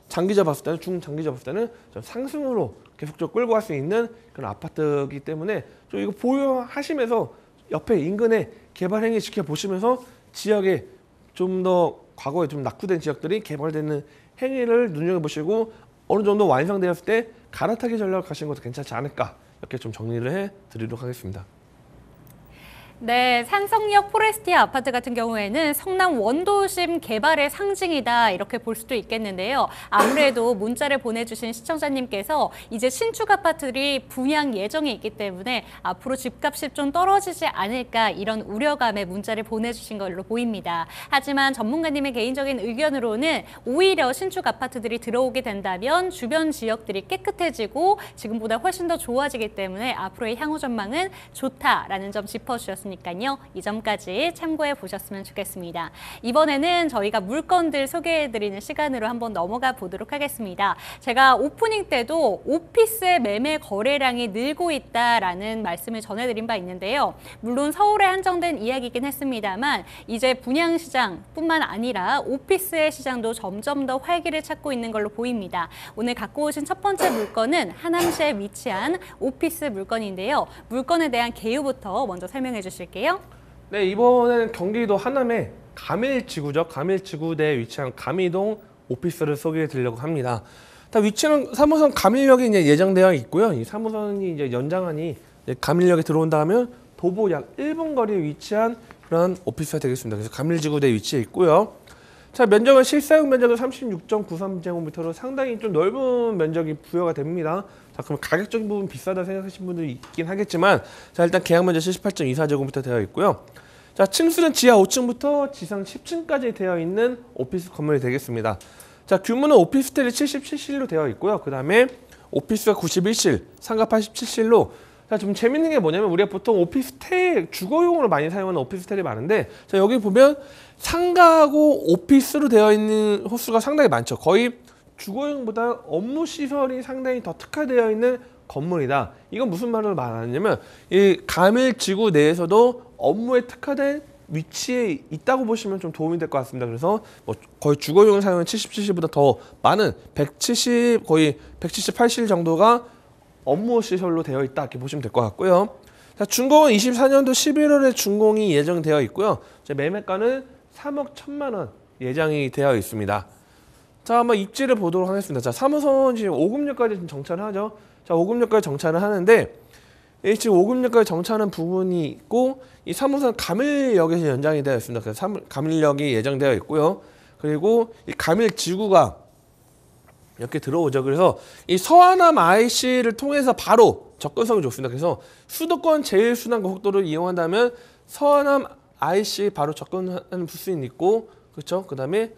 장기적 봤을 때는 중장기적 봤을 때는 좀 상승으로 계속적으로 끌고 갈 수 있는 그런 아파트이기 때문에 좀 이거 보유하시면서 옆에 인근에 개발 행위 지켜보시면서 지역에 좀 더 과거에 좀 낙후된 지역들이 개발되는 행위를 눈여겨보시고 어느 정도 완성되었을 때 갈아타기 전략을 가시는 것도 괜찮지 않을까 이렇게 좀 정리를 해드리도록 하겠습니다. 네, 산성역 포레스티아 아파트 같은 경우에는 성남 원도심 개발의 상징이다 이렇게 볼 수도 있겠는데요. 아무래도 문자를 보내주신 시청자님께서 이제 신축 아파트들이 분양 예정이 있기 때문에 앞으로 집값이 좀 떨어지지 않을까 이런 우려감에 문자를 보내주신 걸로 보입니다. 하지만 전문가님의 개인적인 의견으로는 오히려 신축 아파트들이 들어오게 된다면 주변 지역들이 깨끗해지고 지금보다 훨씬 더 좋아지기 때문에 앞으로의 향후 전망은 좋다라는 점 짚어주셨습니다. 니까요. 이 점까지 참고해 보셨으면 좋겠습니다. 이번에는 저희가 물건들 소개해드리는 시간으로 한번 넘어가 보도록 하겠습니다. 제가 오프닝 때도 오피스의 매매 거래량이 늘고 있다라는 말씀을 전해드린 바 있는데요. 물론 서울에 한정된 이야기이긴 했습니다만 이제 분양시장뿐만 아니라 오피스의 시장도 점점 더 활기를 찾고 있는 걸로 보입니다. 오늘 갖고 오신 첫 번째 물건은 하남시에 위치한 오피스 물건인데요. 물건에 대한 개요부터 먼저 설명해 주실게요. 네, 이번에는 경기도 하남의 가밀지구죠. 가밀지구대에 위치한 가미동 오피스를 소개해 드리려고 합니다. 위치는 3호선 가밀역이 이제 예정되어 있고요. 이 3호선이 이제 연장안이 가밀역에 들어온다면 도보 약 1분 거리에 위치한 그런 오피스가 되겠습니다. 그래서 가밀지구대에 위치해 있고요. 자, 면적은 실사용 면적은 36.93제곱미터로 상당히 좀 넓은 면적이 부여가 됩니다. 자, 그럼 가격적인 부분 비싸다 생각하시는 분들이 있긴 하겠지만 자, 일단 계약 면적 78.24제곱미터 되어 있고요. 자, 층수는 지하 5층부터 지상 10층까지 되어 있는 오피스 건물이 되겠습니다. 자, 규모는 오피스텔이 77실로 되어 있고요. 그 다음에 오피스가 91실, 상가 87실로 자, 좀 재밌는 게 뭐냐면 우리가 보통 오피스텔 주거용으로 많이 사용하는 오피스텔이 많은데 자, 여기 보면 상가하고 오피스로 되어 있는 호수가 상당히 많죠. 거의 주거용보다 업무 시설이 상당히 더 특화되어 있는 건물이다. 이건 무슨 말을 말하냐면 이 가밀지구 내에서도 업무에 특화된 위치에 있다고 보시면 좀 도움이 될 것 같습니다. 그래서 뭐 거의 주거용 사용은 70cc보다 더 많은 170 거의 178실 정도가 업무 시설로 되어 있다 이렇게 보시면 될 것 같고요. 자, 준공은 24년도 11월에 준공이 예정되어 있고요. 매매가는 3억 1천만 원 예정이 되어 있습니다. 자, 한번 입지를 보도록 하겠습니다. 자, 3호선 지금 5급역까지 정차를 하죠. 자, 5급역까지 정차를 하는데 지금 5급역까지 정차하는 부분이 있고 이 3호선 가밀역에서 연장이 되어 있습니다. 그래서 가밀역이 예정되어 있고요. 그리고 이 가밀지구가 이렇게 들어오죠. 그래서 이 서하남 IC를 통해서 바로 접근성이 좋습니다. 그래서 수도권 제1순환고속도로를 이용한다면 서하남 IC 바로 접근하는 부스가 있고, 그렇죠? 그다음에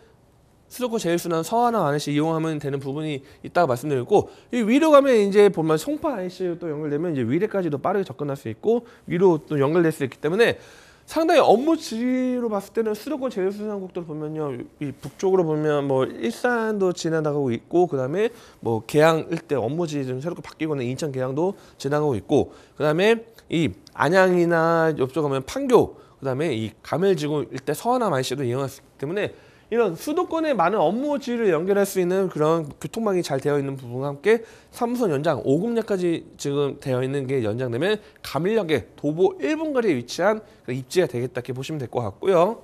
수도권 제1순환 서하남 IC 이용하면 되는 부분이 있다고 말씀드렸고, 이 위로 가면 이제 보면 송파 IC 또 연결되면 이제 위례까지도 빠르게 접근할 수 있고 위로 또 연결될 수 있기 때문에 상당히 업무지로 봤을 때는 수도권 제1순환국도를 보면요, 이 북쪽으로 보면 뭐 일산도 지나가고 있고, 그다음에 뭐 계양 일대 업무지 좀 새롭게 바뀌고 있는 인천 계양도 지나가고 있고, 그다음에 이 안양이나 옆쪽 가면 판교, 그다음에 이 가밀지구 일대 서하남 IC도 이용할 수 있기 때문에 이런 수도권의 많은 업무지를 연결할 수 있는 그런 교통망이 잘 되어 있는 부분과 함께 3호선 연장 5급역까지 지금 되어 있는 게 연장되면 가밀역의 도보 1분 거리에 위치한 입지가 되겠다 이렇게 보시면 될 것 같고요.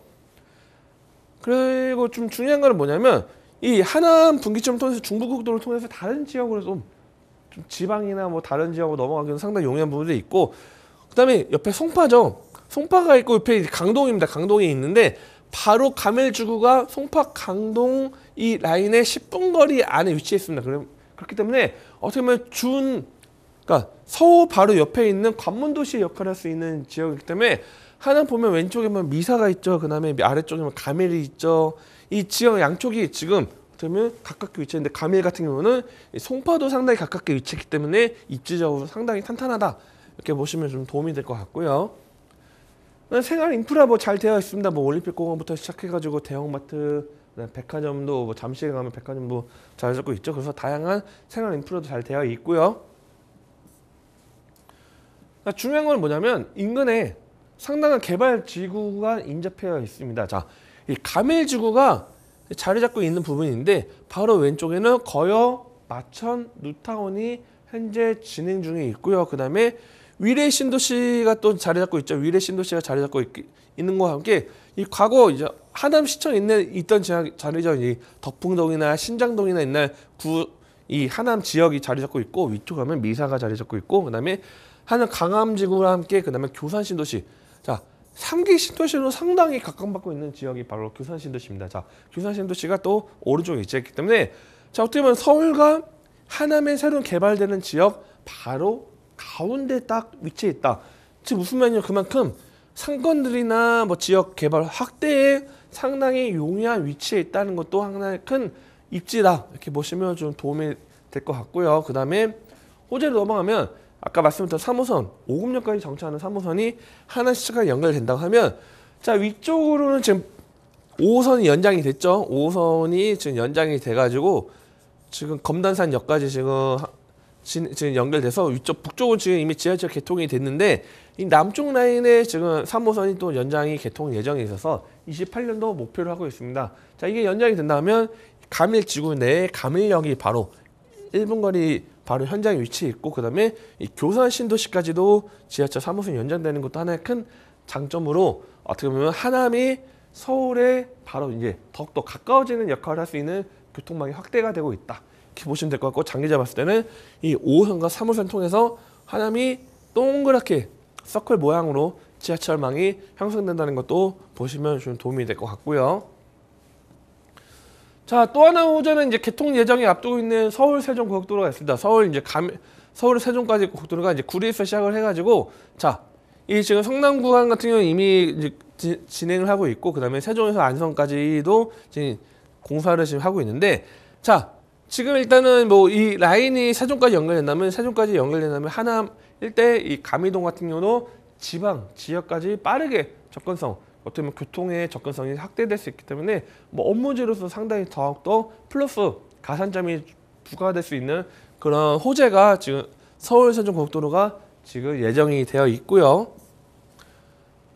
그리고 좀 중요한 거는 뭐냐면 이 하남 분기점을 통해서 중부국도를 통해서 다른 지역으로 좀 지방이나 뭐 다른 지역으로 넘어가기는 상당히 용이한 부분도 있고, 그다음에 옆에 송파죠. 송파가 있고 옆에 강동입니다. 강동이 있는데 바로 가밀지구가 송파 강동 이 라인의 10분 거리 안에 위치해 있습니다. 그렇기 때문에 어떻게 보면 그러니까 서울 바로 옆에 있는 관문도시의 역할을 할 수 있는 지역이기 때문에 하나 보면 왼쪽에 보면 미사가 있죠. 그다음에 아래쪽에 보면 가밀이 있죠. 이 지역 양쪽이 지금 어떻게 보면 가깝게 위치했는데 가밀 같은 경우는 송파도 상당히 가깝게 위치했기 때문에 입지적으로 상당히 탄탄하다 이렇게 보시면 좀 도움이 될 것 같고요. 생활 인프라 뭐 잘 되어 있습니다. 뭐 올림픽공원부터 시작해가지고 대형마트, 백화점도 뭐 잠실에 가면 백화점도 잘 잡고 있죠. 그래서 다양한 생활 인프라도 잘 되어 있고요. 중요한 건 뭐냐면 인근에 상당한 개발 지구가 인접해 있습니다. 자, 이 가밀지구가 자리 잡고 있는 부분인데 바로 왼쪽에는 거여, 마천, 뉴타운이 현재 진행 중에 있고요. 그다음에 위례 신도시가 또 자리 잡고 있죠. 위례 신도시가 자리 잡고 있는 것과 함께 이 과거 이제 하남시청에 있던 자리죠. 이 덕풍동이나 신장동이나 옛날 이 하남 지역이 자리 잡고 있고, 위쪽 가면 미사가 자리 잡고 있고, 그다음에 하남 강암지구와 함께 그다음에 교산 신도시. 자, 3기 신도시로 상당히 각광받고 있는 지역이 바로 교산 신도시입니다. 자, 교산 신도시가 또 오른쪽에 위치했기 때문에 자, 어떻게 보면 서울과 하남에 새로 개발되는 지역 바로 가운데 딱 위치해 있다. 즉 무슨 말이냐, 그만큼 상권들이나 뭐 지역 개발 확대에 상당히 용이한 위치에 있다는 것도 하나의 큰 입지다 이렇게 보시면 좀 도움이 될 것 같고요. 그 다음에 호재로 넘어가면 아까 말씀드렸던 3호선 5급역까지 정차하는 3호선이 하나시청과 연결된다고 하면 자, 위쪽으로는 지금 5호선이 연장이 됐죠. 5호선이 지금 연장이 돼가지고 지금 검단산역까지 지금 연결돼서 위쪽 북쪽은 지금 이미 지하철 개통이 됐는데 이 남쪽 라인에 지금 3호선이 또 연장이 개통 예정에 있어서 28년도 목표를 하고 있습니다. 자, 이게 연장이 된다면 가밀지구 내에 가밀역이 바로 1분 거리 바로 현장에 위치해 있고, 그다음에 이 교산 신도시까지도 지하철 3호선 연장되는 것도 하나의 큰 장점으로 어떻게 보면 하남이 서울에 바로 이제 더욱더 가까워지는 역할을 할 수 있는 교통망이 확대가 되고 있다. 이렇게 보시면 될 것 같고, 장기적으로 봤을 때는 이 5호선과 3호선 통해서 하남이 동그랗게 서클 모양으로 지하철망이 형성된다는 것도 보시면 좀 도움이 될 것 같고요. 자, 또 하나 호재는 이제 개통 예정에 앞두고 있는 서울 세종 고속도로가 있습니다. 서울 세종까지 고속도로가 이제 구리에서 시작을 해가지고, 자, 이 지금 성남 구간 같은 경우는 이미 이제 진행을 하고 있고, 그다음에 세종에서 안성까지도 지금 공사를 지금 하고 있는데, 자, 지금 일단은 뭐 이 라인이 세종까지 연결된다면 하남 일대 이 가미동 같은 경우도 지방 지역까지 빠르게 접근성, 어떻게 보면 교통의 접근성이 확대될 수 있기 때문에 뭐 업무지로서 상당히 더욱더 플러스 가산점이 부과될 수 있는 그런 호재가 지금 서울 선정고속도로가 지금 예정이 되어 있고요.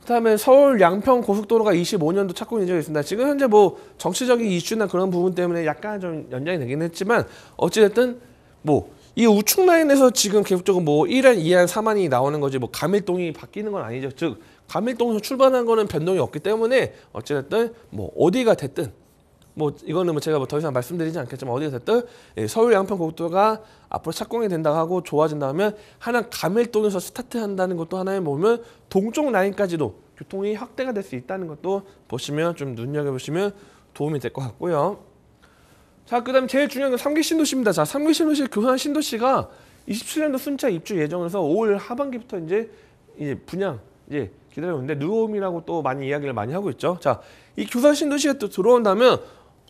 그다음에 서울 양평 고속도로가 25년도 착공 예정이 있습니다. 지금 현재 뭐 정치적인 이슈나 그런 부분 때문에 약간 좀 연장이 되긴 했지만 어찌됐든 뭐 이 우측 라인에서 지금 계속적으로 뭐 1안, 2안, 3안이 나오는 거지 뭐 가밀동이 바뀌는 건 아니죠. 즉 가밀동에서 출발한 거는 변동이 없기 때문에 어찌됐든 뭐 어디가 됐든 뭐 이거는 뭐 제가 뭐 더 이상 말씀드리지 않겠지만 어디가 됐든 서울 양평 고속도로가 앞으로 착공이 된다고 하고 좋아진다면 하나 가밀동에서 스타트한다는 것도 하나의 보면 동쪽 라인까지도 교통이 확대가 될 수 있다는 것도 보시면 좀 눈여겨보시면 도움이 될 것 같고요. 자, 그다음 제일 중요한 건 3기 신도시입니다. 자, 3기 신도시 교산 신도시가 27년도 순차 입주 예정에서 5월 하반기부터 이제 분양 기다리고 있는데 뉴홈이라고 또 많이 이야기를 많이 하고 있죠. 자, 이 교산 신도시가 또 들어온다면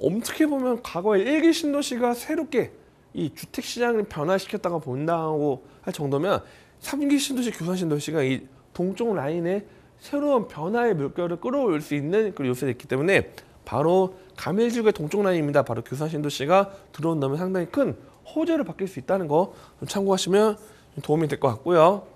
어떻게 보면 과거에 1기 신도시가 새롭게 이 주택 시장을 변화시켰다고 본다고 할 정도면 3기 신도시, 교산 신도시가 이 동쪽 라인에 새로운 변화의 물결을 끌어올 수 있는 그런 요소가 있기 때문에 바로 가밀지구의 동쪽 라인입니다. 바로 교산 신도시가 들어온다면 상당히 큰 호재를 받을 수 있다는 거 참고하시면 도움이 될 것 같고요.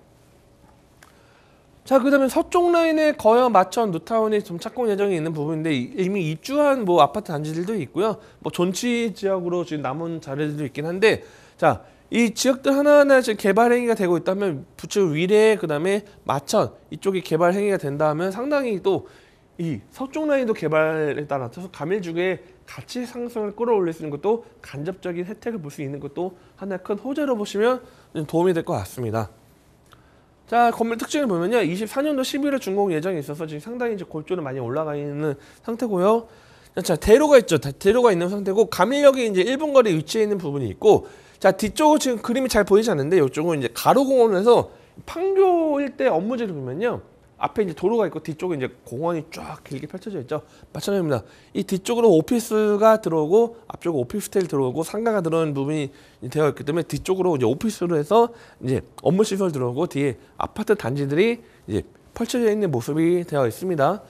자, 그다음에 서쪽 라인의 거여, 마천, 뉴타운이 좀 착공 예정이 있는 부분인데 이미 입주한 뭐 아파트 단지들도 있고요. 뭐 존치 지역으로 지금 남은 자리들도 있긴 한데, 자, 이 지역들 하나하나 지금 개발 행위가 되고 있다면 부천 위례, 그다음에 마천 이쪽이 개발 행위가 된다면 상당히 또 이 서쪽 라인도 개발에 따라서 가밀주의 가치 상승을 끌어올릴 수 있는 것도 간접적인 혜택을 볼 수 있는 것도 하나의 큰 호재로 보시면 도움이 될 것 같습니다. 자, 건물 특징을 보면요. 24년도 11월 준공 예정이 있어서 지금 상당히 이제 골조는 많이 올라가 있는 상태고요. 자, 대로가 있죠. 대로가 있는 상태고 가밀역이 이제 1분 거리에 위치해 있는 부분이 있고, 자, 뒤쪽은 지금 그림이 잘 보이지 않는데 이쪽은 이제 가로공원에서 판교 일대 업무지를 보면요. 앞에 이제 도로가 있고 뒤쪽에 이제 공원이 쫙 길게 펼쳐져 있죠. 마찬가지입니다. 이 뒤쪽으로 오피스가 들어오고 앞쪽으로 오피스텔 들어오고 상가가 들어오는 부분이 되어 있기 때문에 뒤쪽으로 이제 오피스로 해서 이제 업무 시설 들어오고 뒤에 아파트 단지들이 이제 펼쳐져 있는 모습이 되어 있습니다.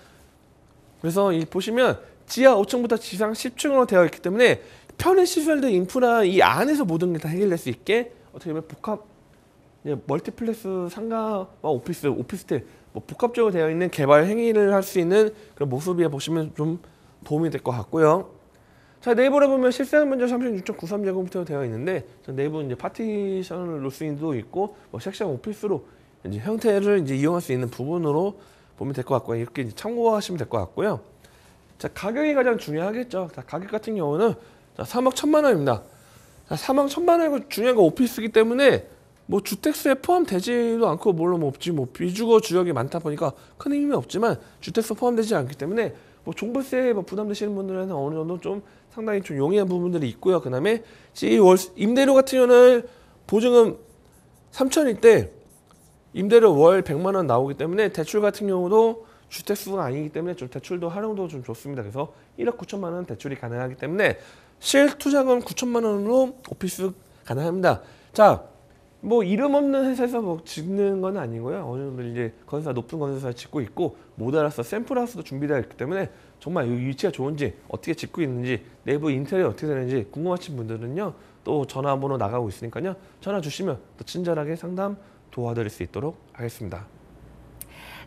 그래서 이 보시면 지하 5층부터 지상 10층으로 되어 있기 때문에 편의 시설들 인프라 이 안에서 모든 게 다 해결될 수 있게 어떻게 보면 복합 멀티플렉스 상가와 오피스텔 뭐 복합적으로 되어 있는 개발 행위를 할 수 있는 그런 모습이 보시면 좀 도움이 될 것 같고요. 자, 내부를 보면 실사용 면적 36.93제곱미터로 되어 있는데 내부 이제 파티션 루스인도 있고 뭐 섹션 오피스로 이제 형태를 이제 이용할 수 있는 부분으로 보면 될 것 같고요. 이렇게 이제 참고하시면 될 것 같고요. 자, 가격이 가장 중요하겠죠. 자, 가격 같은 경우는 3억 1천만 원입니다. 자, 3억 1천만 원이고 중요한 건 오피스이기 때문에 뭐 주택수에 포함되지도 않고 물론 뭐 없지 뭐 비주거 지역이 많다 보니까 큰 의미 없지만 주택수 포함되지 않기 때문에 뭐 종부세 뭐 부담되시는 분들은 어느 정도 좀 상당히 좀 용이한 부분들이 있고요. 그다음에 임대료 같은 경우는 보증금 3천일 때 임대료 월 100만 원 나오기 때문에 대출 같은 경우도 주택수가 아니기 때문에 좀 대출도 활용도 좀 좋습니다. 그래서 1억 9천만 원 대출이 가능하기 때문에 실투자금 9천만 원으로 오피스 가능합니다. 자, 뭐 이름 없는 회사에서 뭐 짓는 건 아니고요. 어느 정도 이제 건설사 높은 건설사 짓고 있고 모델하우스, 샘플하우스도 준비되어 있기 때문에 정말 이 위치가 좋은지 어떻게 짓고 있는지 내부 인테리어 어떻게 되는지 궁금하신 분들은요. 또 전화번호 나가고 있으니까요. 전화 주시면 또 친절하게 상담 도와드릴 수 있도록 하겠습니다.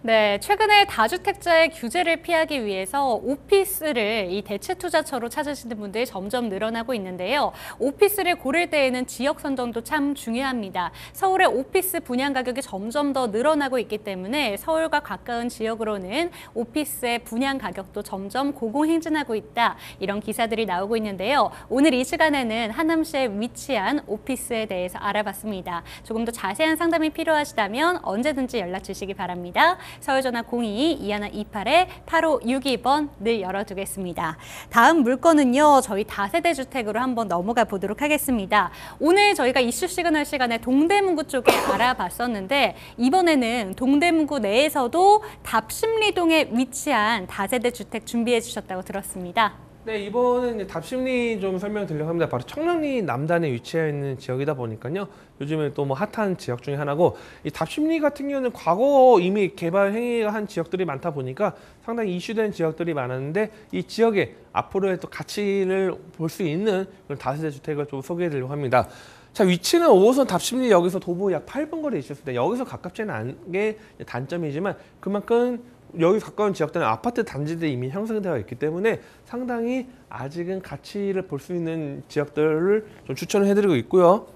네, 최근에 다주택자의 규제를 피하기 위해서 오피스를 이 대체 투자처로 찾으시는 분들이 점점 늘어나고 있는데요. 오피스를 고를 때에는 지역 선정도 참 중요합니다. 서울의 오피스 분양 가격이 점점 더 늘어나고 있기 때문에 서울과 가까운 지역으로는 오피스의 분양 가격도 점점 고공행진하고 있다. 이런 기사들이 나오고 있는데요. 오늘 이 시간에는 하남시에 위치한 오피스에 대해서 알아봤습니다. 조금 더 자세한 상담이 필요하시다면 언제든지 연락 주시기 바랍니다. 서울전화 02-2128-8562번 늘 열어두겠습니다. 다음 물건은요. 저희 다세대 주택으로 한번 넘어가 보도록 하겠습니다. 오늘 저희가 이슈 시그널 시간에 동대문구 쪽에 알아봤었는데 이번에는 동대문구 내에서도 답심리동에 위치한 다세대 주택 준비해 주셨다고 들었습니다. 네, 이번은 이제 답심리 좀 설명드리려고 합니다. 바로 청량리 남단에 위치해 있는 지역이다 보니까요. 요즘에 또 뭐 핫한 지역 중에 하나고, 이 답심리 같은 경우는 과거 이미 개발 행위가 한 지역들이 많다 보니까 상당히 이슈된 지역들이 많았는데, 이 지역에 앞으로의 또 가치를 볼 수 있는 그런 다세대 주택을 좀 소개해드리려고 합니다. 자, 위치는 5호선 답심리역에서 도보 약 8분 거리에 있었습니다. 여기서 가깝지는 않은 게 단점이지만 그만큼 여기 가까운 지역들은 아파트 단지들이 이미 형성되어 있기 때문에 상당히 아직은 가치를 볼 수 있는 지역들을 좀 추천을 해드리고 있고요.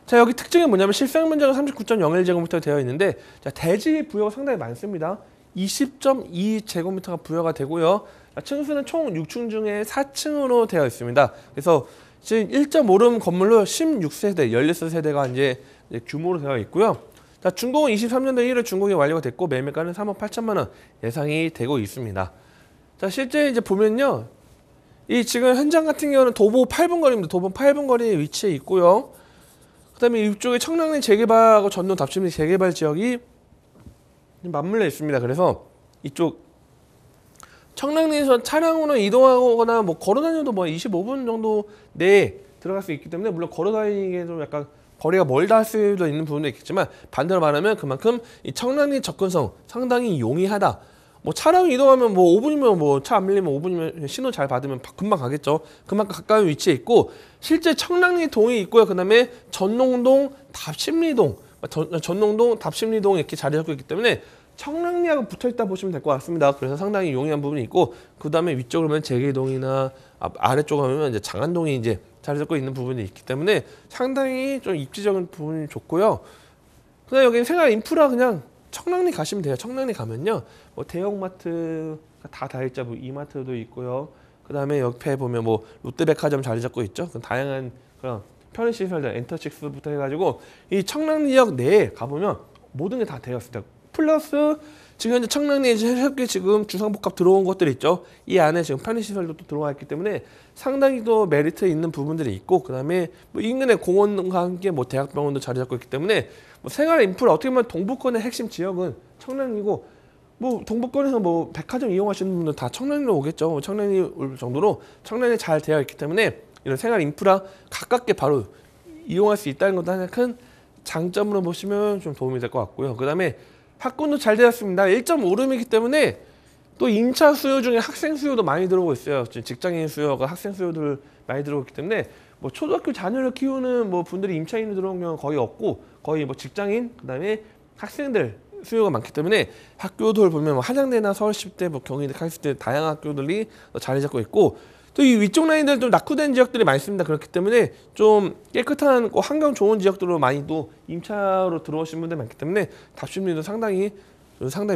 자, 여기 특징이 뭐냐면 실생 면적은 39.01제곱미터 되어 있는데, 자, 대지 부여가 상당히 많습니다. 20.2제곱미터가 부여가 되고요. 자, 층수는 총 6층 중에 4층으로 되어 있습니다. 그래서 지금 1.5룸 건물로 16세대, 16세대가 이제 규모로 되어 있고요. 자, 준공은 23년도 1월 준공이 완료가 됐고 매매가는 3억 8천만 원 예상이 되고 있습니다. 자, 실제 이제 보면요, 이 지금 현장 같은 경우는 도보 8분 거리입니다. 도보 8분 거리에 위치해 있고요. 그다음에 이쪽에 청량리 재개발하고 전동 답심리 재개발 지역이 맞물려 있습니다. 그래서 이쪽 청량리에서 차량으로 이동하거나 뭐 걸어다녀도 뭐 25분 정도 내에 들어갈 수 있기 때문에, 물론 걸어다니기에 좀 약간 거리가 멀다 할 수도 있는 부분도 있겠지만, 반대로 말하면 그만큼 이 청량리 접근성 상당히 용이하다. 뭐 차량 이동하면 뭐 5분이면 뭐 차 안 밀리면 5분이면 신호 잘 받으면 금방 가겠죠. 그만큼 가까운 위치에 있고, 실제 청량리 동이 있고요. 그다음에 전농동, 답심리동, 전농동, 답심리동 이렇게 자리 잡고 있기 때문에 청량리하고 붙어있다 보시면 될 것 같습니다. 그래서 상당히 용이한 부분이 있고, 그 다음에 위쪽으로 보면 재계동이나 아래쪽으로 보면 이제 장안동이 이제 자리 잡고 있는 부분이 있기 때문에 상당히 좀 입지적인 부분이 좋고요. 그다음에 여기 생활 인프라 그냥 청량리 가시면 돼요. 청량리 가면요, 뭐 대형마트가 다 있죠. 뭐 이마트도 있고요. 그 다음에 옆에 보면 뭐 롯데백화점 자리 잡고 있죠. 다양한 그런 편의시설들, 엔터식스부터 해가지고 이 청량리역 내에 가보면 모든 게 다 되어 있습니다. 플러스 지금 현재 청량리에 새롭게 지금 주상복합 들어온 것들이 있죠. 이 안에 지금 편의시설도 또 들어와 있기 때문에 상당히 또 메리트 있는 부분들이 있고, 그 다음에 뭐 인근의 공원과 함께 뭐 대학병원도 자리 잡고 있기 때문에 뭐 생활 인프라, 어떻게 보면 동부권의 핵심 지역은 청량리고, 뭐 동부권에서 뭐 백화점 이용하시는 분들 다 청량리로 오겠죠. 뭐 청량리 올 정도로 청량리 잘 되어 있기 때문에 이런 생활 인프라 가깝게 바로 이용할 수 있다는 것도 하나 큰 장점으로 보시면 좀 도움이 될 것 같고요. 그 다음에 학군도 잘 되었습니다. 1.5룸이기 때문에 또 임차 수요 중에 학생 수요도 많이 들어오고 있어요. 직장인 수요가 학생 수요들 많이 들어오기 때문에 뭐 초등학교 자녀를 키우는 뭐 분들이 임차인으로 들어온 경우는 거의 없고, 거의 뭐 직장인, 그다음에 학생들 수요가 많기 때문에 학교들 보면 뭐 한양대나 서울시대, 뭐 경희대, 카이스트 다양한 학교들이 자리 잡고 있고, 또 이 위쪽 라인들 좀 낙후된 지역들이 많습니다. 그렇기 때문에 좀 깨끗한 환경 좋은 지역들로 많이 또 임차로 들어오신 분들 많기 때문에 답심리도 상당히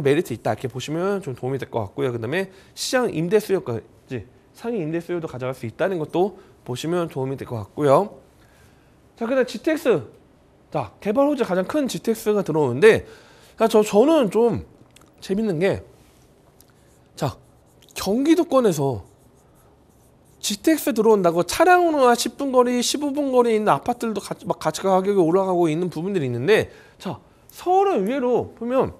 메리트 있다 이렇게 보시면 좀 도움이 될 것 같고요. 그다음에 시장 임대 수요까지 상위 임대 수요도 가져갈 수 있다는 것도 보시면 도움이 될 것 같고요. 자, 그다음 GTX, 자, 개발 호재 가장 큰 GTX가 들어오는데, 자, 저는 좀 재밌는 게, 자, 경기도권에서 GTX 들어온다고 차량으로 10분 거리, 15분 거리에 있는 아파트들도 같이 가격이 올라가고 있는 부분들이 있는데, 자, 서울은 의외로 보면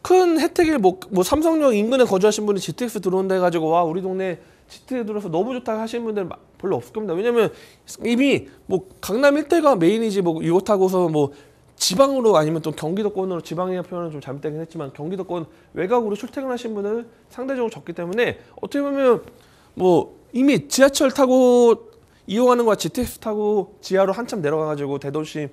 큰 혜택이 뭐 삼성역 인근에 거주하신 분이 GTX 들어온다 해가지고 와 우리 동네 GTX 들어서 너무 좋다 하시는 분들 별로 없을 겁니다. 왜냐면 이미 뭐 강남 일대가 메인이지, 뭐 이거 타고서 뭐 지방으로 아니면 또 경기도권으로, 지방이라는 표현은 좀 잘못되긴 했지만 경기도권 외곽으로 출퇴근하신 분은 상대적으로 적기 때문에 어떻게 보면 뭐 이미 지하철 타고 이용하는 거와 GTX 타고 지하로 한참 내려가가지고 대도시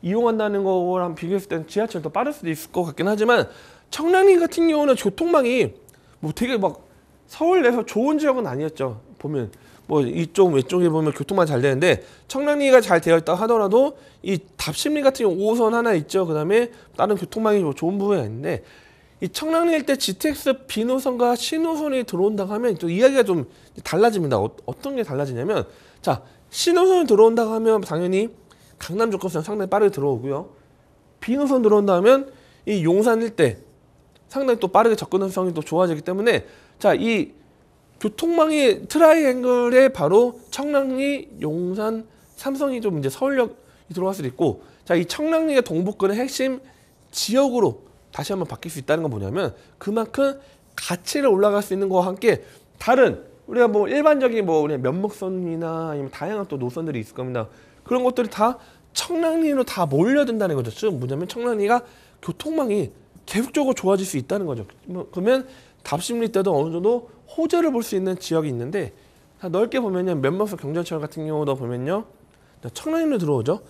이용한다는 거랑 비교했을 때는 지하철 더 빠를 수도 있을 것 같긴 하지만, 청량리 같은 경우는 교통망이 뭐 되게 막 서울 내에서 좋은 지역은 아니었죠. 보면 뭐 이쪽 왼쪽에 보면 교통망 잘 되는데, 청량리가 잘 되어 있다 하더라도 이 답심리 같은 경우 5호선 하나 있죠. 그 다음에 다른 교통망이 뭐 좋은 부분이 있는데, 이 청량리 일대 GTX B노선과 C노선이 들어온다고 하면 또 이야기가 좀 달라집니다. 어떤 게 달라지냐면, 자, C노선이 들어온다고 하면 당연히 강남 조건선 상당히 빠르게 들어오고요. B노선 들어온다 하면 이 용산 일대 상당히 또 빠르게 접근성이 또 좋아지기 때문에, 자, 이 교통망의 트라이앵글에 바로 청량리, 용산, 삼성이 좀 이제 서울역이 들어갈 수도 있고, 자, 이 청량리가 동부권의 핵심 지역으로 다시 한번 바뀔 수 있다는 건 뭐냐면, 그만큼 가치를 올라갈 수 있는 거와 함께 다른 우리가 뭐 일반적인 뭐 우리 면목선이나 아니면 다양한 또 노선들이 있을 겁니다. 그런 것들이 다 청량리로 다 몰려든다는 거죠. 즉 뭐냐면 청량리가 교통망이 계속적으로 좋아질 수 있다는 거죠. 그러면 답심리 때도 어느 정도 호재를 볼 수 있는 지역이 있는데, 자, 넓게 보면요, 면목선 경전철 같은 경우도 보면요, 청량리로 들어오죠.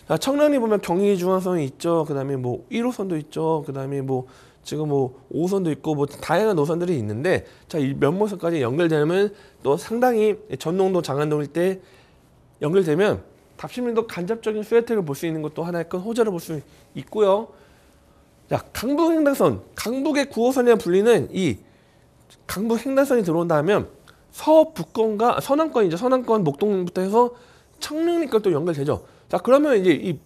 자, 청량리 보면 경의중앙선이 있죠. 그다음에 뭐 1호선도 있죠. 그다음에 뭐 지금 뭐 5호선도 있고 뭐 다양한 노선들이 있는데, 자, 이 면목선까지 연결되면 또 상당히 전농도 장안동일 때 연결되면 답심리도 간접적인 수혜택을 볼 수 있는 것도 하나의 큰 호재를 볼 수 있고요. 자, 강북횡단선, 강북의 9호선이라 불리는 이 강북횡단선이 들어온다 하면 서북권과 서남권이죠. 서남권 목동부터 해서 청량리까지 또 연결되죠. 자, 그러면 이제 이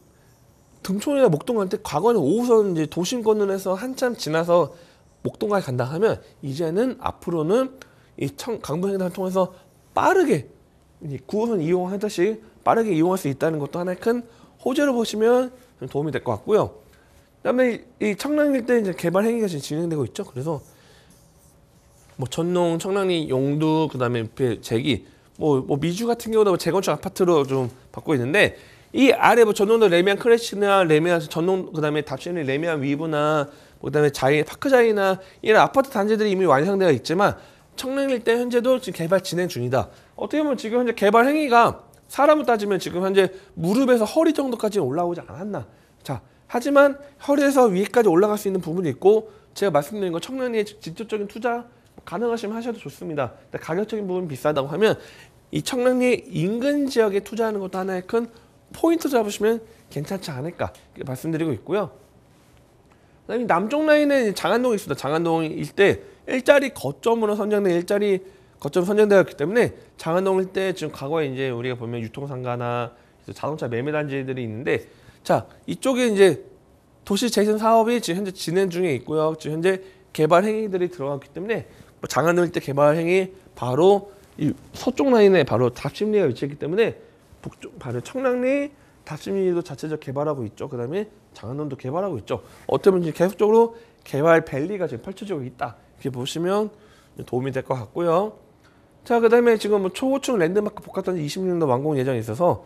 등촌이나 목동 갈 때 과거는 5호선 이제 도심권을 해서 한참 지나서 목동까지 간다 하면 이제는 앞으로는 이 강북횡단을 통해서 빠르게 9호선 이용하듯이 빠르게 이용할 수 있다는 것도 하나의 큰 호재로 보시면 좀 도움이 될 것 같고요. 그다음에 이 청량리 때 이제 개발 행위가 지금 진행되고 있죠. 그래서 뭐 전농, 청량리, 용두, 그다음에 제기, 뭐 미주 같은 경우도 재건축 아파트로 좀 받고 있는데, 이 아래 뭐 전농도 레미안 크래시나 레미안 전농, 그다음에 답심리 레미안 위브나 그다음에 파크자이나 이런 아파트 단지들이 이미 완성되어 있지만 청량리 때 현재도 지금 개발 진행 중이다. 어떻게 보면 지금 현재 개발 행위가 사람을 따지면 지금 현재 무릎에서 허리 정도까지 올라오지 않았나. 자, 하지만 허리에서 위에까지 올라갈 수 있는 부분이 있고, 제가 말씀드린 거 청량리에 직접적인 투자 가능하시면 하셔도 좋습니다. 가격적인 부분이 비싸다고 하면 이 청량리 인근 지역에 투자하는 것도 하나의 큰 포인트 잡으시면 괜찮지 않을까 말씀드리고 있고요. 그다음에 남쪽 라인에 장안동이 있습니다. 장안동 일대 일자리 거점으로 선정된 일자리 거점 선정되었기 때문에 장안동 일대 지금 과거에 이제 우리가 보면 유통상가나 자동차 매매 단지들이 있는데, 자, 이쪽에 이제 도시 재생 사업이 지금 현재 진행 중에 있고요. 지금 현재 개발 행위들이 들어갔기 때문에 뭐 장안동 일대 개발 행위 바로 이 서쪽 라인에 바로 답심리가 위치했기 때문에 북쪽 바로 청량리, 답심리도 자체적 개발하고 있죠. 그다음에 장안동도 개발하고 있죠. 어떻게 보면 계속적으로 개발 밸리가 지금 펼쳐지고 있다. 이렇게 보시면 도움이 될 것 같고요. 자, 그다음에 지금 뭐 초고층 랜드마크 복합단지 26년도 완공 예정이 있어서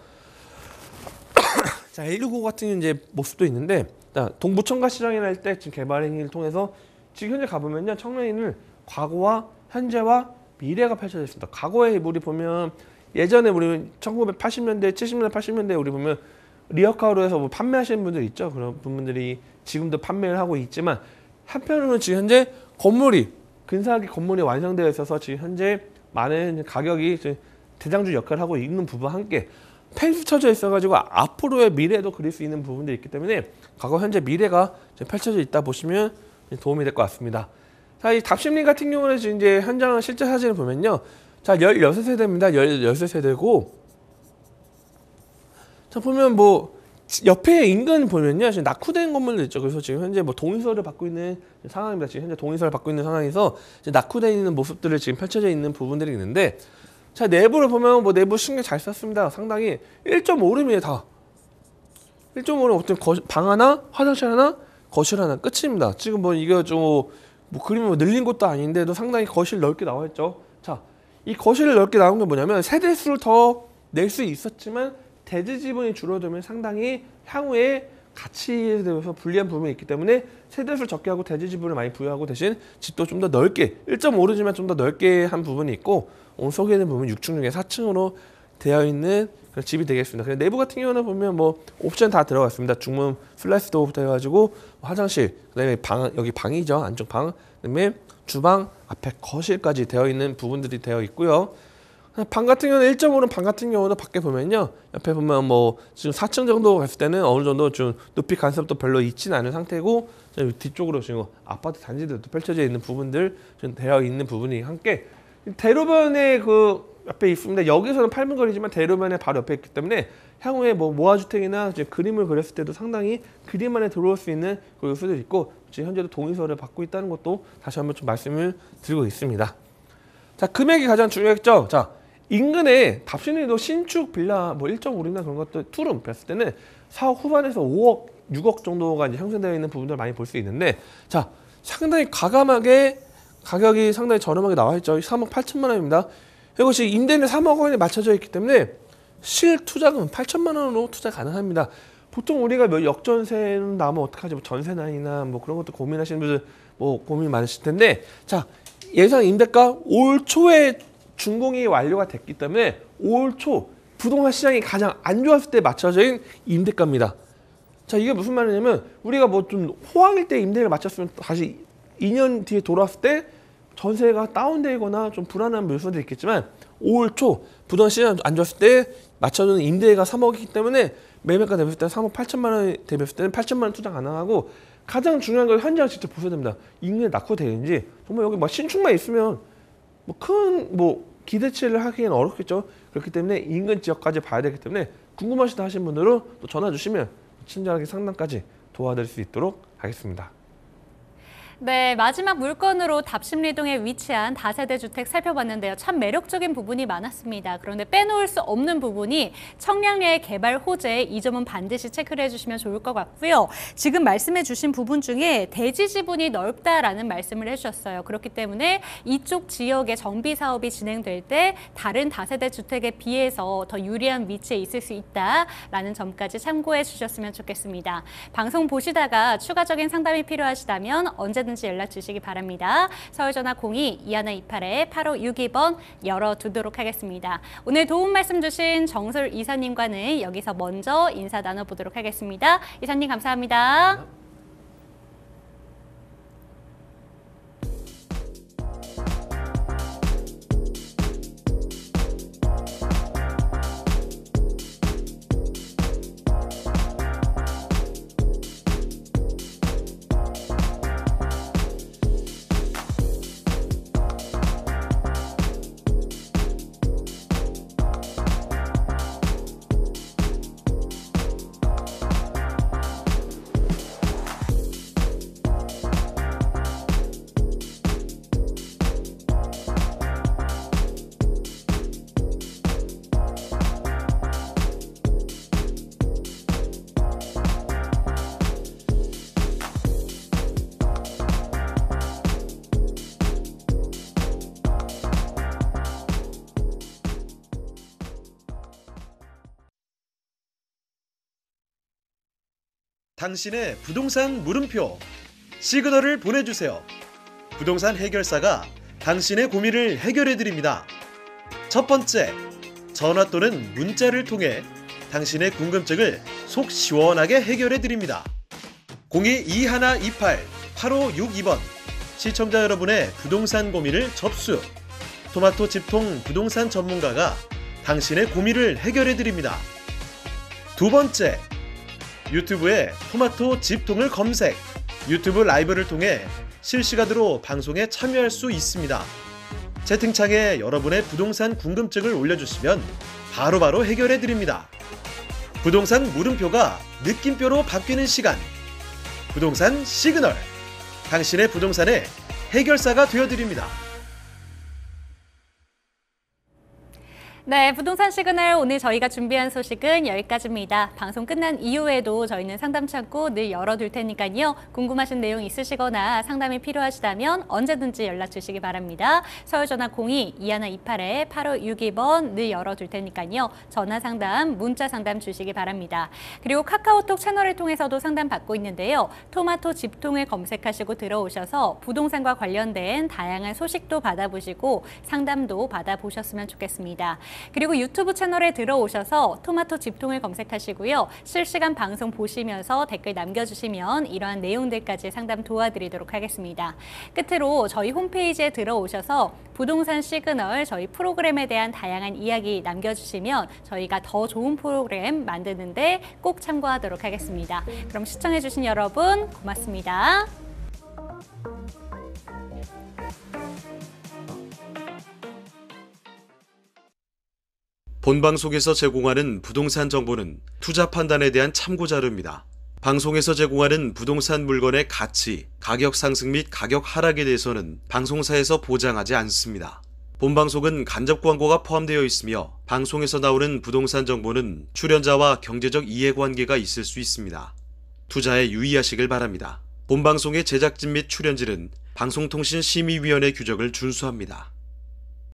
자, 119 같은 이제 모습도 있는데, 자, 동부청가시장이나 할 때 지금 개발 행위를 통해서 지금 현재 가보면요, 청량리는 과거와 현재와 미래가 펼쳐져 있습니다. 과거에 우리 보면 예전에 우리 1980년대, 70년대, 80년대 우리 보면 리어카로 해서 뭐 판매하시는 분들 있죠. 그런 분들이 지금도 판매를 하고 있지만, 한편으로는 지금 현재 근사하게 건물이 완성되어 있어서 지금 현재 많은 가격이 대장주 역할을 하고 있는 부분과 함께 펼쳐져 있어가지고 앞으로의 미래도 그릴 수 있는 부분들이 있기 때문에 과거, 현재, 미래가 펼쳐져 있다 보시면 도움이 될 것 같습니다. 자, 이 답심리 같은 경우는 지금 이제 현장 실제 사진을 보면요, 자, 16세대입니다. 16세대고, 자, 보면 뭐 옆에 인근 보면요, 지금 낙후된 건물도 있죠. 그래서 지금 현재 뭐 동의서를 받고 있는 상황입니다. 지금 현재 동의서를 받고 있는 상황에서 낙후되어 있는 모습들을 지금 펼쳐져 있는 부분들이 있는데, 자, 내부를 보면 뭐 내부 신경 잘 썼습니다. 상당히 1.5룸이에요, 다. 1.5룸 어떤 방 하나, 화장실 하나, 거실 하나 끝입니다. 지금 뭐 이거 좀 뭐 그림을 뭐 늘린 것도 아닌데도 상당히 거실 넓게 나와 있죠. 자, 이 거실을 넓게 나온 게 뭐냐면 세대수를 더 낼 수 있었지만 대지 지분이 줄어들면 상당히 향후에 가치에 대해서 불리한 부분이 있기 때문에 세대수를 적게 하고 대지 지분을 많이 부여하고 대신 집도 좀 더 넓게 1.5르지만 좀 더 넓게 한 부분이 있고, 오늘 소개되는 부분 6층 중에 4층으로 되어 있는 그런 집이 되겠습니다. 그래서 내부 같은 경우는 보면 뭐 옵션 다 들어갔습니다. 중문 슬라이스 도어부터 해가지고 화장실, 그다음에 여기 방이죠. 안쪽 방, 그다음에 주방, 앞에 거실까지 되어 있는 부분들이 되어 있고요. 방 같은 경우는 1.5는 방 같은 경우도 밖에 보면요, 옆에 보면 뭐 지금 4층 정도 갔을 때는 어느 정도 좀 높이 간섭도 별로 있지는 않은 상태고, 뒤쪽으로 지금 아파트 단지들도 펼쳐져 있는 부분들 좀 되어 있는 부분이 함께 대로변에 그 옆에 있습니다. 여기서는 8분 거리지만 대로변에 바로 옆에 있기 때문에 향후에 뭐 모아주택이나 이제 그림을 그렸을 때도 상당히 그림 안에 들어올 수 있는 그 요소들이 있고, 지금 현재도 동의서를 받고 있다는 것도 다시 한번 좀 말씀을 드리고 있습니다. 자, 금액이 가장 중요했죠. 자, 인근에 답심리도 신축 빌라 뭐 1.5룸이나 그런 것들 투룸 뵀을 때는 4억 후반에서 5억, 6억 정도가 이제 형성되어 있는 부분들을 많이 볼 수 있는데, 자, 상당히 과감하게 가격이 상당히 저렴하게 나와 있죠. 3억 8천만 원입니다. 그리고 지금 임대인의 3억 원에 맞춰져 있기 때문에 실투자금 8천만 원으로 투자 가능합니다. 보통 우리가 역전세는 나면 어떡하지? 뭐 전세난이나 뭐 그런 것도 고민하시는 분들 뭐 고민 많으실 텐데, 자, 예상 임대가 올 초에 준공이 완료가 됐기 때문에 올 초 부동산 시장이 가장 안 좋았을 때 맞춰진 임대가입니다. 자, 이게 무슨 말이냐면 우리가 뭐 좀 호황일 때 임대를 맞췄으면 다시 2년 뒤에 돌아왔을 때 전세가 다운되거나 좀 불안한 요소들이 있겠지만 올 초 부동산 시장 안 좋았을 때 맞춰주는 임대가 3억이기 때문에 매매가 대비했을 때 3억 8천만 원 대비했을 때는 8천만 원 투자 가능하고, 가장 중요한 건 현장을 직접 보셔야 됩니다. 인근에 낙후되는지, 정말 여기 막 신축만 있으면 뭐 큰 기대치를 하기에는 어렵겠죠. 그렇기 때문에 인근 지역까지 봐야 되기 때문에 궁금하시다 하신 분들은 또 전화 주시면 친절하게 상담까지 도와드릴 수 있도록 하겠습니다. 네, 마지막 물건으로 답심리동에 위치한 다세대 주택 살펴봤는데요. 참 매력적인 부분이 많았습니다. 그런데 빼놓을 수 없는 부분이 청량리의 개발 호재, 이 점은 반드시 체크를 해주시면 좋을 것 같고요. 지금 말씀해 주신 부분 중에 대지 지분이 넓다라는 말씀을 해주셨어요. 그렇기 때문에 이쪽 지역의 정비 사업이 진행될 때 다른 다세대 주택에 비해서 더 유리한 위치에 있을 수 있다라는 점까지 참고해 주셨으면 좋겠습니다. 방송 보시다가 추가적인 상담이 필요하시다면 언제든 연락 주시기 바랍니다. 서울전화 02-2128-8562번 열어두도록 하겠습니다. 오늘 도움 말씀 주신 정솔 이사님과는 여기서 먼저 인사 나눠보도록 하겠습니다. 이사님 감사합니다. 당신의 부동산 물음표 시그널을 보내주세요. 부동산 해결사가 당신의 고민을 해결해드립니다. 첫 번째, 전화 또는 문자를 통해 당신의 궁금증을 속 시원하게 해결해드립니다. 02-2128-8562번 시청자 여러분의 부동산 고민을 접수. 토마토 집통 부동산 전문가가 당신의 고민을 해결해드립니다. 두 번째, 유튜브에 토마토 집통을 검색, 유튜브 라이브를 통해 실시간으로 방송에 참여할 수 있습니다. 채팅창에 여러분의 부동산 궁금증을 올려주시면 바로바로 해결해드립니다. 부동산 물음표가 느낌표로 바뀌는 시간, 부동산 시그널, 당신의 부동산의 해결사가 되어드립니다. 네, 부동산 시그널 오늘 저희가 준비한 소식은 여기까지입니다. 방송 끝난 이후에도 저희는 상담 창구 늘 열어둘 테니까요. 궁금하신 내용 있으시거나 상담이 필요하시다면 언제든지 연락 주시기 바랍니다. 서울전화 02-2128-8562번 늘 열어둘 테니까요. 전화 상담, 문자 상담 주시기 바랍니다. 그리고 카카오톡 채널을 통해서도 상담 받고 있는데요. 토마토 집통을 검색하시고 들어오셔서 부동산과 관련된 다양한 소식도 받아보시고 상담도 받아보셨으면 좋겠습니다. 그리고 유튜브 채널에 들어오셔서 토마토 집통을 검색하시고요. 실시간 방송 보시면서 댓글 남겨주시면 이러한 내용들까지 상담 도와드리도록 하겠습니다. 끝으로 저희 홈페이지에 들어오셔서 부동산 시그널 저희 프로그램에 대한 다양한 이야기 남겨주시면 저희가 더 좋은 프로그램 만드는데 꼭 참고하도록 하겠습니다. 그럼 시청해주신 여러분 고맙습니다. 본방송에서 제공하는 부동산 정보는 투자 판단에 대한 참고 자료입니다. 방송에서 제공하는 부동산 물건의 가치, 가격 상승 및 가격 하락에 대해서는 방송사에서 보장하지 않습니다. 본방송은 간접 광고가 포함되어 있으며 방송에서 나오는 부동산 정보는 출연자와 경제적 이해관계가 있을 수 있습니다. 투자에 유의하시길 바랍니다. 본방송의 제작진 및 출연진은 방송통신심의위원회 규정을 준수합니다.